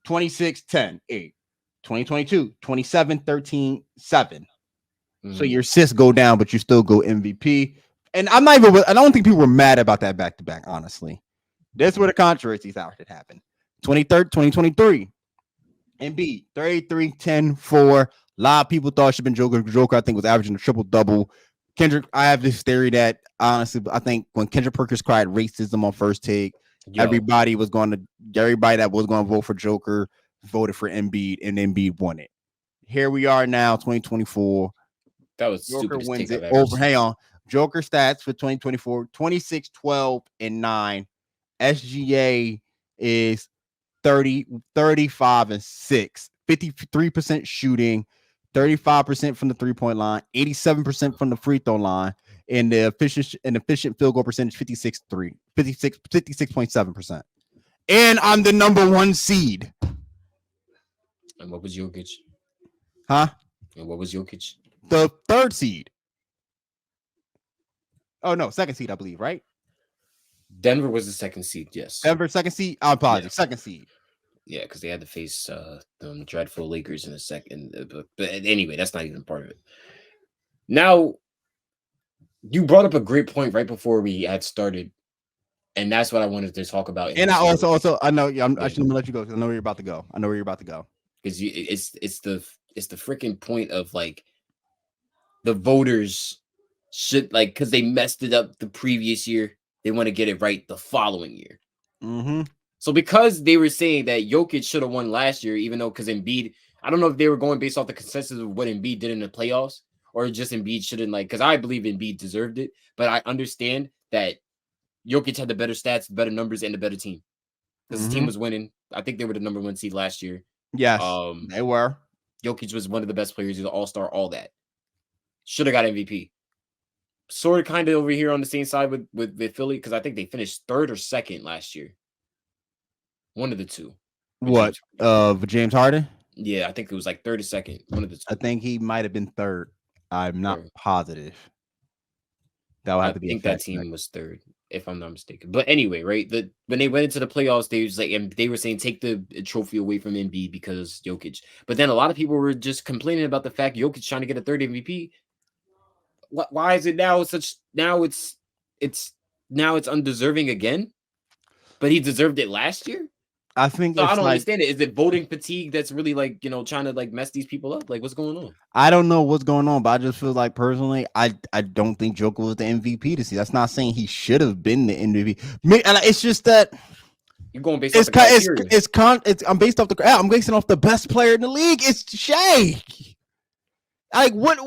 26, 10, 8. 2022, 27, 13, 7. So your assists go down, but you still go MVP. And I don't think people were mad about that back to back, honestly. That's where the controversy started happened. 2023. Embiid, 33, 10, 4. A lot of people thought it should have been Joker. Joker, I think, was averaging a triple-double. Kendrick, I have this theory that, honestly, I think when Kendrick Perkins cried racism on First Take, everybody that was going to vote for Joker voted for Embiid, and Embiid won it. Here we are now, 2024. That was Joker wins it over. Hang on. Joker stats for 2024, 26, 12, and 9. SGA is 30, 35, and 6. 53% shooting, 35% from the 3-point line, 87% from the free throw line, and the efficient field goal percentage 56.7%. And I'm the number 1 seed. And what was Jokic? Huh? And what was Jokic? The 3rd seed. Oh no, 2nd seed, I believe, right? Denver was the 2nd seed, yes. Denver 2nd seed. I'm positive, 2nd seed. Yeah, because they had to face the dreadful Lakers in a second. But anyway, that's not even part of it. Now, you brought up a great point right before we had started, and that's what I wanted to talk about. And I also I know I shouldn't let you go because I know where you're about to go. Because it's the freaking point of like the voters should like because they messed it up the previous year, they want to get it right the following year. So because they were saying that Jokic should have won last year, even though because Embiid, I don't know if they were going based off the consensus of what Embiid did in the playoffs, or just Embiid shouldn't because I believe Embiid deserved it, but I understand that Jokic had the better stats, the better numbers, and the better team because his team was winning. I think they were the number 1 seed last year. Yes, they were. Jokic was one of the best players. He's an all-star, all that. Should have got MVP. Sort of kind of over here on the same side with Philly because I think they finished 3rd or 2nd last year. One of the two. What? James Harden? Yeah, I think it was like 3rd or 2nd. One of the two. I think he might have been 3rd. I'm not positive. That would have to be. I think that team was 3rd, if I'm not mistaken. But anyway, right? When they went into the playoffs, they were saying take the trophy away from Embiid because Jokic. But then a lot of people were just complaining about the fact Jokic trying to get a 3rd MVP. Why is it now it's undeserving again? But he deserved it last year. I think so. I don't understand it. Is it voting fatigue that's really like trying to like mess these people up? Like what's going on? I don't know what's going on, but I just feel like personally, I don't think Joker was the MVP this year. That's not saying he should have been the MVP. And it's just that you're going based off the criteria. I'm based off I'm basing off the best player in the league. It's Shea. Like what?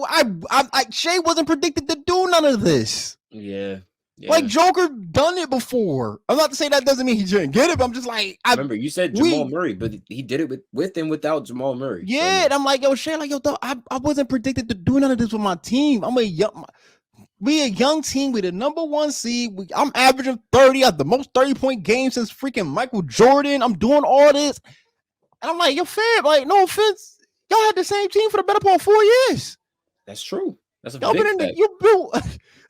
Shea wasn't predicted to do none of this. Yeah. Like Joker done it before. I'm not to say that doesn't mean he shouldn't get it, but I'm just like, remember you said Jamal Murray, but he did it with and without Jamal Murray. Yeah, and I'm like, yo, Shea, like, yo, I wasn't predicted to do none of this with my team. We a young team. We the number 1 seed. I'm averaging 30 at the most 30-point game since freaking Michael Jordan. I'm doing all this, and I'm like, yo, fam, like, no offense, y'all had the same team for the better part of 4 years. That's true. That's a y'all been in the, you built.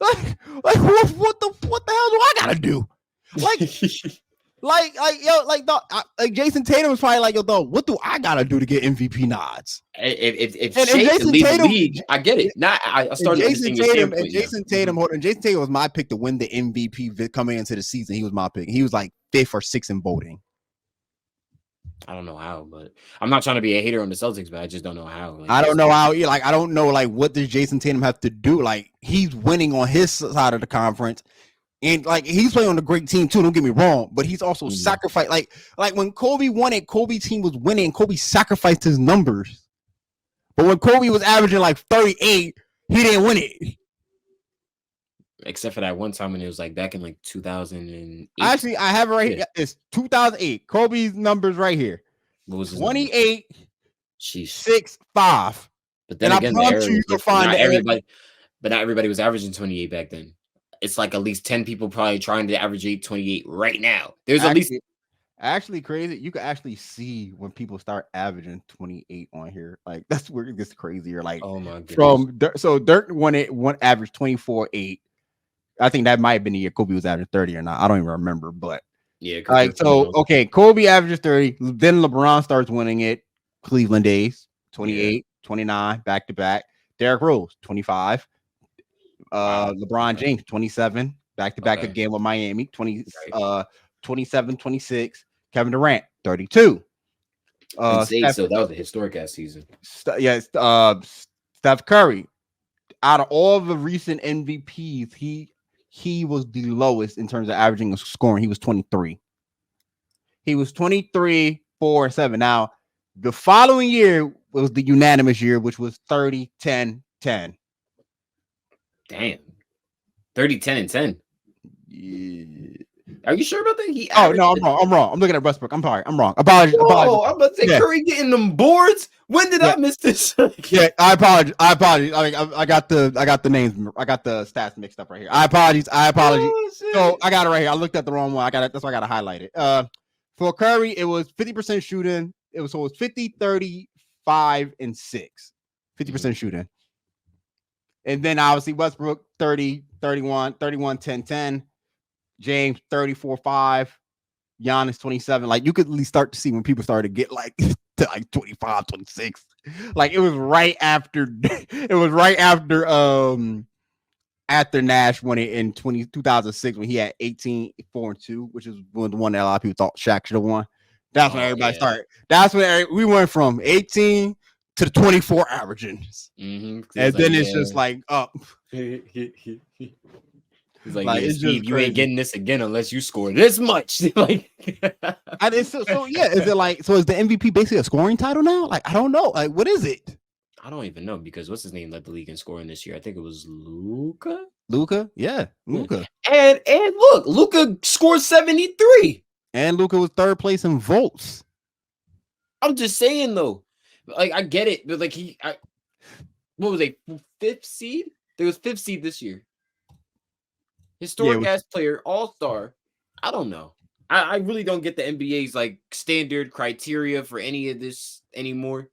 Like what the hell do I gotta do? Like Jason Tatum was probably like, yo, though, what do I gotta do to get MVP nods? If Shea can lead the league, I get it. I started Jason Tatum was my pick to win the MVP coming into the season. He was my pick. He was like 5th or 6th in voting. I don't know how, but I'm not trying to be a hater on the Celtics, but I just don't know how. Like, I don't know how. Like, I don't know. Like, what does Jason Tatum have to do? Like, he's winning on his side of the conference, and like he's playing on a great team too. Don't get me wrong, but he's also sacrificed. Like when Kobe won it, Kobe's team was winning. Kobe sacrificed his numbers, but when Kobe was averaging like 38, he didn't win it. Except for that one time when it was like back in like 2008. Actually, I have it right here. It's 2008. Kobe's numbers right here. What was his 28, 6'5". But then and again, I promise you can find everybody. But not everybody was averaging 28 back then. It's like at least 10 people probably trying to average 28 right now. There's at least actually crazy. You can actually see when people start averaging 28 on here. Like that's where it gets crazier. Like, oh my goodness. So Dirk won average 24-8. I think that might have been the year Kobe was averaging 30 or not. I don't even remember, but yeah. Like so, okay. Kobe averages 30. Then LeBron starts winning it. Cleveland days 28, 29, back to back. Derrick Rose 25. LeBron James 27, back to back again with Miami 27, 26. Kevin Durant 32. So that was a historic ass season. Steph Curry, out of all the recent MVPs, he was the lowest in terms of averaging and scoring. He was 23. He was 23, 4, 7. Now, the following year was the unanimous year, which was 30, 10, 10. Damn. 30, 10, and 10. Yeah. Are you sure about that? No, I'm wrong. I'm looking at Westbrook. I'm sorry. I'm wrong. Apologies. Oh, I'm about to say Curry getting them boards. When did I miss this? I apologize. I got the names. I got the stats mixed up right here. I apologize. Oh, so I got it right here. I looked at the wrong one. I got it. That's why I got to highlight it. For Curry, it was 50% shooting. It was 50, 35, and 6. 50% shooting. And then obviously Westbrook 30, 31, 31, 10, 10. James 34, 5. Giannis 27. Like you could at least start to see when people started to get like to like 25, 26. Like it was right after after Nash won it in 2006 when he had 18, 4, and 2, which is the one that a lot of people thought Shaq should have won. That's when everybody started. That's when we went from 18 to the 24 averaging. And then it's just like up. He's like, yeah, Steve, you ain't getting this again unless you score this much. Like, is it like is the MVP basically a scoring title now? Like, I don't know. Like, what is it? I don't even know because what's his name led the league in scoring this year? I think it was Luka. Yeah, Luka. And look, Luka scored 73. And Luka was third place in votes. I'm just saying though, like I get it, but like what was a 5th seed? There was 5th seed this year. Historic ass player, all-star. I don't know. I really don't get the NBA's like standard criteria for any of this anymore.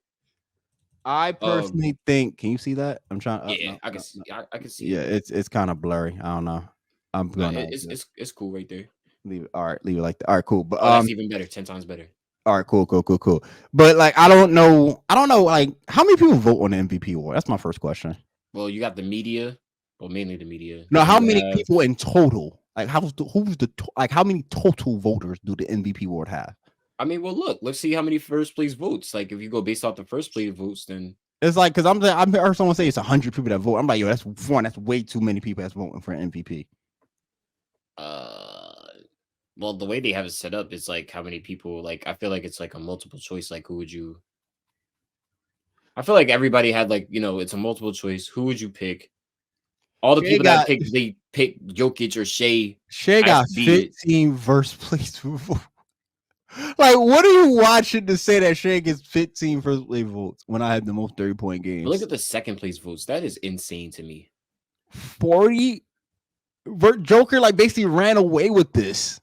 I personally think. Can you see that? I'm trying. I can see. I can see. Yeah, it's kind of blurry. I don't know. I'm gonna. It's cool right there. Leave it. All right, leave it like that. All right, cool. But that's even better. 10 times better. All right, cool. But like, I don't know. Like, how many people vote on the MVP award? That's my first question. Well, you got the media. Well, mainly the media. No, how many people in total? Like, how many total voters do the MVP award have? I mean, well, let's see how many first place votes. Like, if you go based off the first place votes, then it's like because I've heard someone say it's 100 people that vote. I'm like, yo, that's way too many people that's voting for an MVP. Well, the way they have it set up is like how many people. Like, I feel like it's like a multiple choice. Like, who would you? I feel like everybody had like it's a multiple choice. Who would you pick? All the people that they pick Jokic or Shea. Shea got 15 first place. Like, what are you watching to say that Shea gets 15 first place votes when I have the most 30-point games? But look at the second place votes. That is insane to me. 40. Joker like basically ran away with this.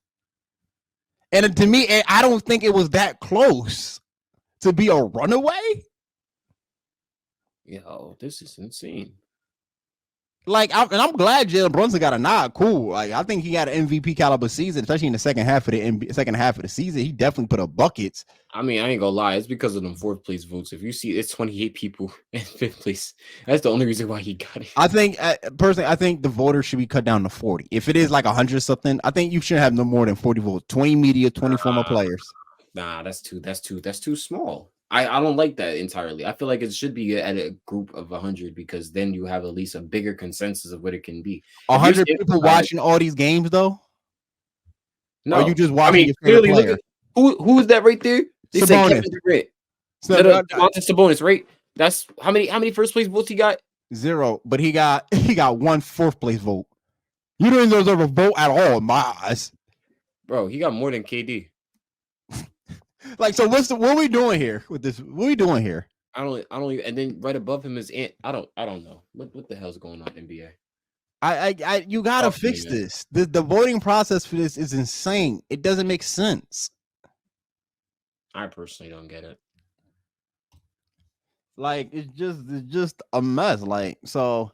And to me, I don't think it was that close to be a runaway. Yo, this is insane. Like, I'm glad Jalen Brunson got a nod. Cool. Like, I think he got an MVP caliber season, especially in the second half of the season. He definitely put up buckets. I mean, I ain't gonna lie. It's because of them 4th place votes. If you see, it's 28 people in 5th place. That's the only reason why he got it. I think, personally, I think the voters should be cut down to 40. If it is like 100 something, I think you should have no more than 40 votes. 20 media, 20 former players. Nah, that's too small. I don't like that entirely. I feel like it should be at a group of 100 because then you have at least a bigger consensus of what it can be. 100 people watching all these games though. No, or you just watching your favorite clearly player? Who is that right there? They said Sabonis. Kevin Durant. Domantas Sabonis, right? That's how many first place votes he got? 0, but he got 1 4th place vote. You don't deserve a vote at all in my eyes. Bro, he got more than KD. Like, so what are we doing here with this? What are we doing here? I don't even, and then right above him is Ant. I don't know. What the hell's going on in NBA? You gotta fix this. The voting process for this is insane. It doesn't make sense. I personally don't get it. Like, it's just a mess. Like, so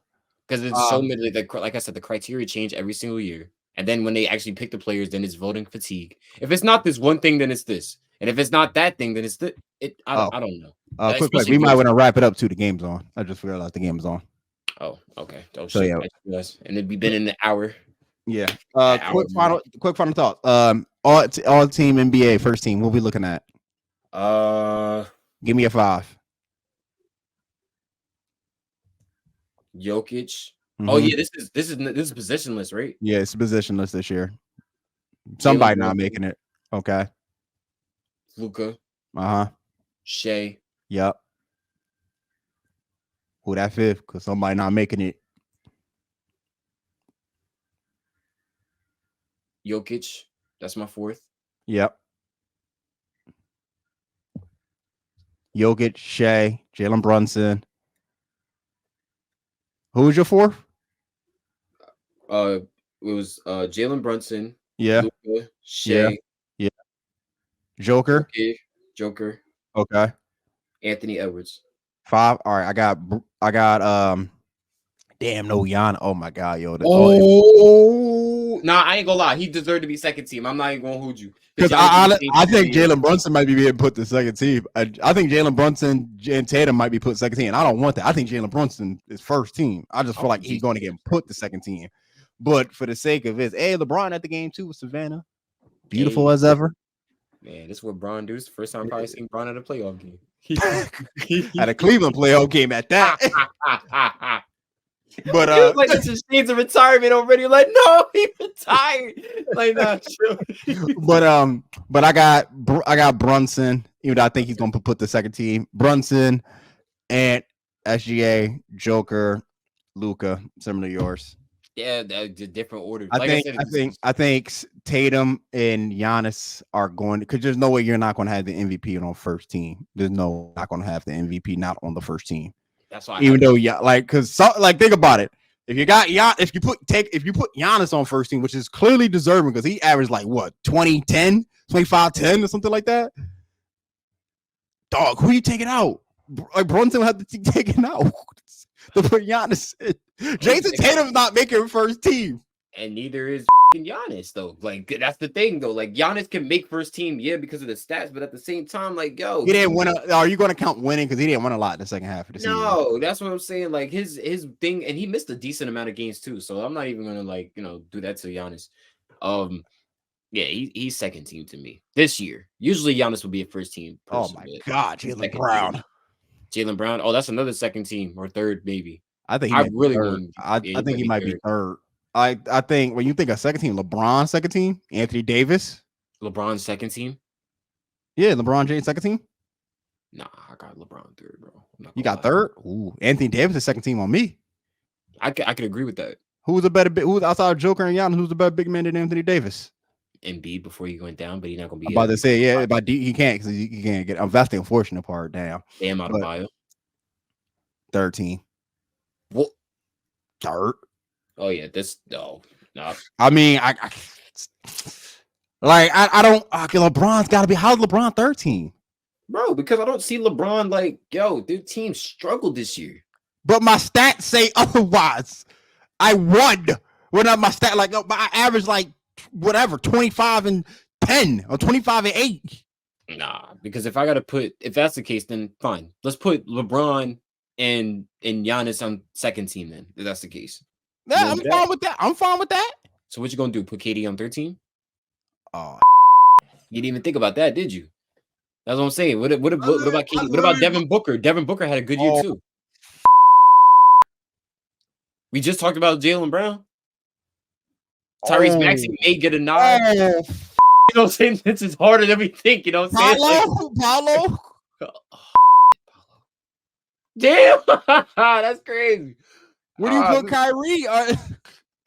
because it's so many, like I said, the criteria change every single year. And then when they actually pick the players, then it's voting fatigue. If it's not this one thing, then it's this. And if it's not that thing, then it's I don't know. Quick, we might want to wrap it up too. The game's on. I just realized the game is on. Oh, okay. Oh, so shit. Yeah. And it'd been in the hour. Yeah. Quick final thoughts. All team NBA first team. What we looking at? Give me a 5. Jokic. Mm-hmm. Oh yeah, this is positionless, right? Yeah, it's positionless this year. Somebody not making it. Okay. Luka. Shea. Shea. Yep. Who that 5th? Because somebody not making it. Jokic. That's my 4th. Yep. Jokic, Shea, Jalen Brunson. Who was your 4th? It was Jalen Brunson. Yeah. Luka, Shea. Yeah. Joker. Okay. Anthony Edwards. 5. All right. I got damn, no Gian. Oh my god, yo. Nah, I ain't gonna lie. He deserved to be second team. I'm not even gonna hold you. Because I think Jalen Brunson might be being put to second team. I think Jalen Brunson and Tatum might be put second team. I don't want that. I think Jalen Brunson is first team. I just feel like he's going to get put to second team. But for the sake of it, LeBron at the game too with Savannah. Beautiful as ever. Man, this is what Bron do. It's the first time I probably seen Bron at a playoff game. At a Cleveland playoff game at that. But like that's his shades of retirement already. Like, no, he retired. Like, not true. But I got Brunson, even though I think he's gonna put the second team. Brunson, Ant, SGA, Joker, Luka, similar to yours. Yeah, the different order. I think Tatum and Giannis are going because there's no way you're not going to have the MVP on first team. There's no not going to have the MVP not on the first team. That's why. Even though think about it. If you put Giannis on first team, which is clearly deserving because he averaged like what 20-10, 25-10 or something like that. Dog, who you taking out? Like Brunson had to take it out to put Giannis in. Jason Tatum's not making first team. And neither is Giannis, though. Like, that's the thing, though. Like, Giannis can make first team, yeah, because of the stats, but at the same time, like, yo. He didn't win. Are you going to count winning? Because he didn't win a lot in the second half of the season. No, that's what I'm saying. Like, his thing, and he missed a decent amount of games, too. So I'm not even going to, do that to Giannis. Yeah, he's second team to me this year. Usually, Giannis would be a first team person. Oh, my God. Jaylen Brown. Jaylen Brown. Oh, that's another second team or third, maybe. I think he might be third. I think when you think of second team, LeBron second team, Anthony Davis. LeBron second team? Yeah, LeBron James second team. Nah, I got LeBron third, bro. You got third? Ooh, Anthony Davis is second team on me. I could agree with that. Who's outside of Joker and Giannis? Who's the better big man than Anthony Davis? Embiid before he went down, but he's not gonna be. I'm about to say, yeah, but he can't because he can't get. That's the unfortunate part. Damn. Damn out of bio. Third team. What? Third. Oh yeah, no. I mean, I don't. LeBron's got to be. How's LeBron 13? Bro, because I don't see LeBron like, yo, their team struggled this year. But my stats say otherwise. I won. When my stat I averaged like whatever 25-10 or 25-8. Nah, because if that's the case, then fine. Let's put LeBron and Giannis on second team then. If that's the case. Yeah, fine with that. I'm fine with that. So what you gonna do? Put KD on 13? Oh, you didn't even think about that, did you? That's what I'm saying. What about KD? What about Devin Booker? Devin Booker had a good year too. We just talked about Jaylen Brown. Tyrese Maxey may get a nod. You know what I'm saying? This is harder than we think. You know what I'm saying? Paulo. Damn, that's crazy. Where do you put Kyrie?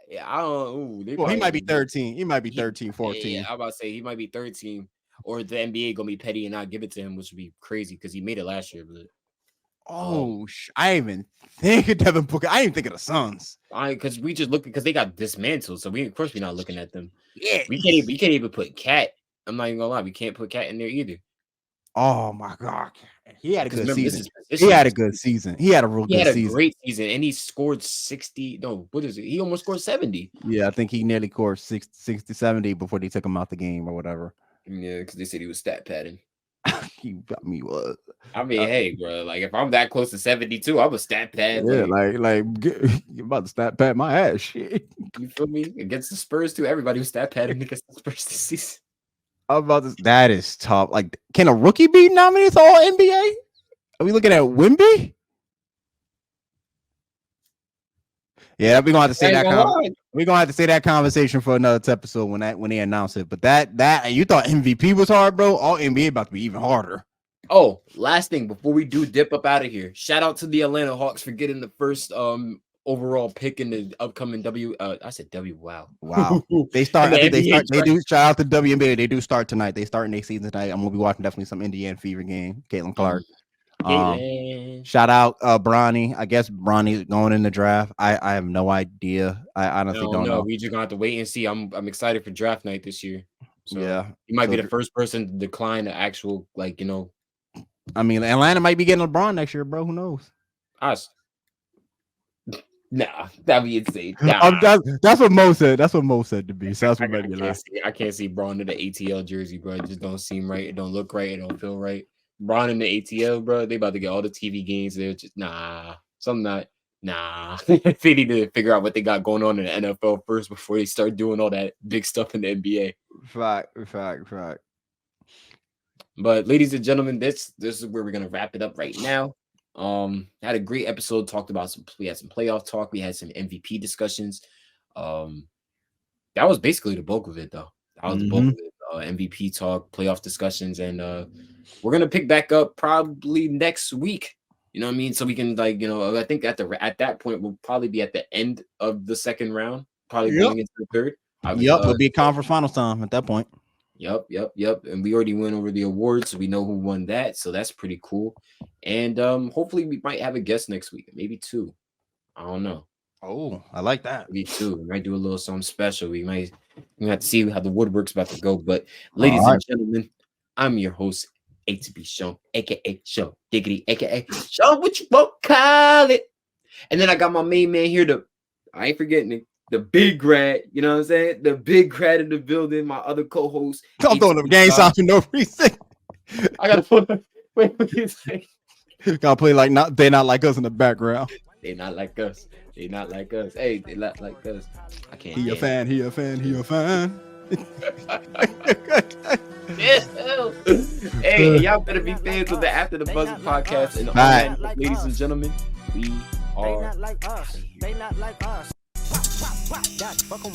Yeah, I don't. Well, he might be 13. He might be 13, 14. Yeah, I'm about to say he might be 13, or the NBA gonna be petty and not give it to him, which would be crazy because he made it last year. But I didn't even think of Devin Booker. I didn't even think of the Suns. Because we just look because they got dismantled, so of course we're not looking at them. Yeah, we can't even put Cat. I'm not even gonna lie, we can't put Cat in there either. Oh my God, he had a good season. He had a good season. He had a real good season. He had a great season, and he scored 60. No, what is it? He almost scored 70. Yeah, I think he nearly scored 60, 70 before they took him out the game or whatever. Yeah, because they said he was stat padding. He got me was. I mean, hey, bro, like if I'm that close to 72, I'm a stat pad. Yeah, you're about to stat pad my ass. Shit. You feel me? Against the Spurs too. Everybody was stat padding against the Spurs this season. I'm about this. That is tough. Like, can a rookie be nominated to All NBA? Are we looking at Wemby? Yeah, we're gonna have to say that. We're gonna have to say that conversation for another episode when they announce it. But that you thought MVP was hard, bro. All NBA about to be even harder. Oh, last thing before we do dip up out of here. Shout out to the Atlanta Hawks for getting the first overall pick in the upcoming I said W. Wow. They start. I think they start. They do. Shout out to WNBA. They do start tonight. They start in their season tonight. I'm gonna be watching definitely some Indiana Fever game. Caitlin Clark. Shout out Bronny. I guess Bronny's going in the draft. I have no idea. I honestly don't know. We just gonna have to wait and see. I'm excited for draft night this year. So yeah, you might be the first person to decline the actual, like, you know. I mean, Atlanta might be getting LeBron next year, bro. Who knows? Nah, that'd be insane. Nah. That's what Mo said. That's what Mo said to be. So that's what made me laugh. I can't see Braun in the ATL jersey, bro. It just don't seem right. It don't look right. It don't feel right. Braun in the ATL, bro. They about to get all the TV games. They're just They need to figure out what they got going on in the NFL first before they start doing all that big stuff in the NBA. Fact. But ladies and gentlemen, this is where we're gonna wrap it up right now. Had a great episode. Talked about we had some playoff talk. We had some MVP discussions. That was basically the bulk of it, though. That was the bulk of it. MVP talk, playoff discussions, and we're gonna pick back up probably next week. You know what I mean? So we can, like, you know, I think at that point we'll probably be at the end of the second round, probably going into the third. It'll be conference finals time at that point. Yep. And we already went over the awards, so we know who won that. So that's pretty cool. And hopefully we might have a guest next week, maybe two. I don't know. Oh, I like that. Me too. We might do a little something special. We have to see how the woodwork's about to go. But ladies and gentlemen, I'm your host, ATB SHOM, aka SHOM Diggity, aka SHOM what you won't call it. And then I got my main man here, I ain't forgetting it. The big grad, you know what I'm saying? The big grad in the building, my other co-host. Don't throw them game sound for no reason. I gotta put what you say? Gotta play like they're not like us in the background. They not like us. Hey, they not like us. I can't. He a fan. Hey, y'all better be fans of the After the Buzzer podcast. And all that, ladies and gentlemen, we are. They not like us.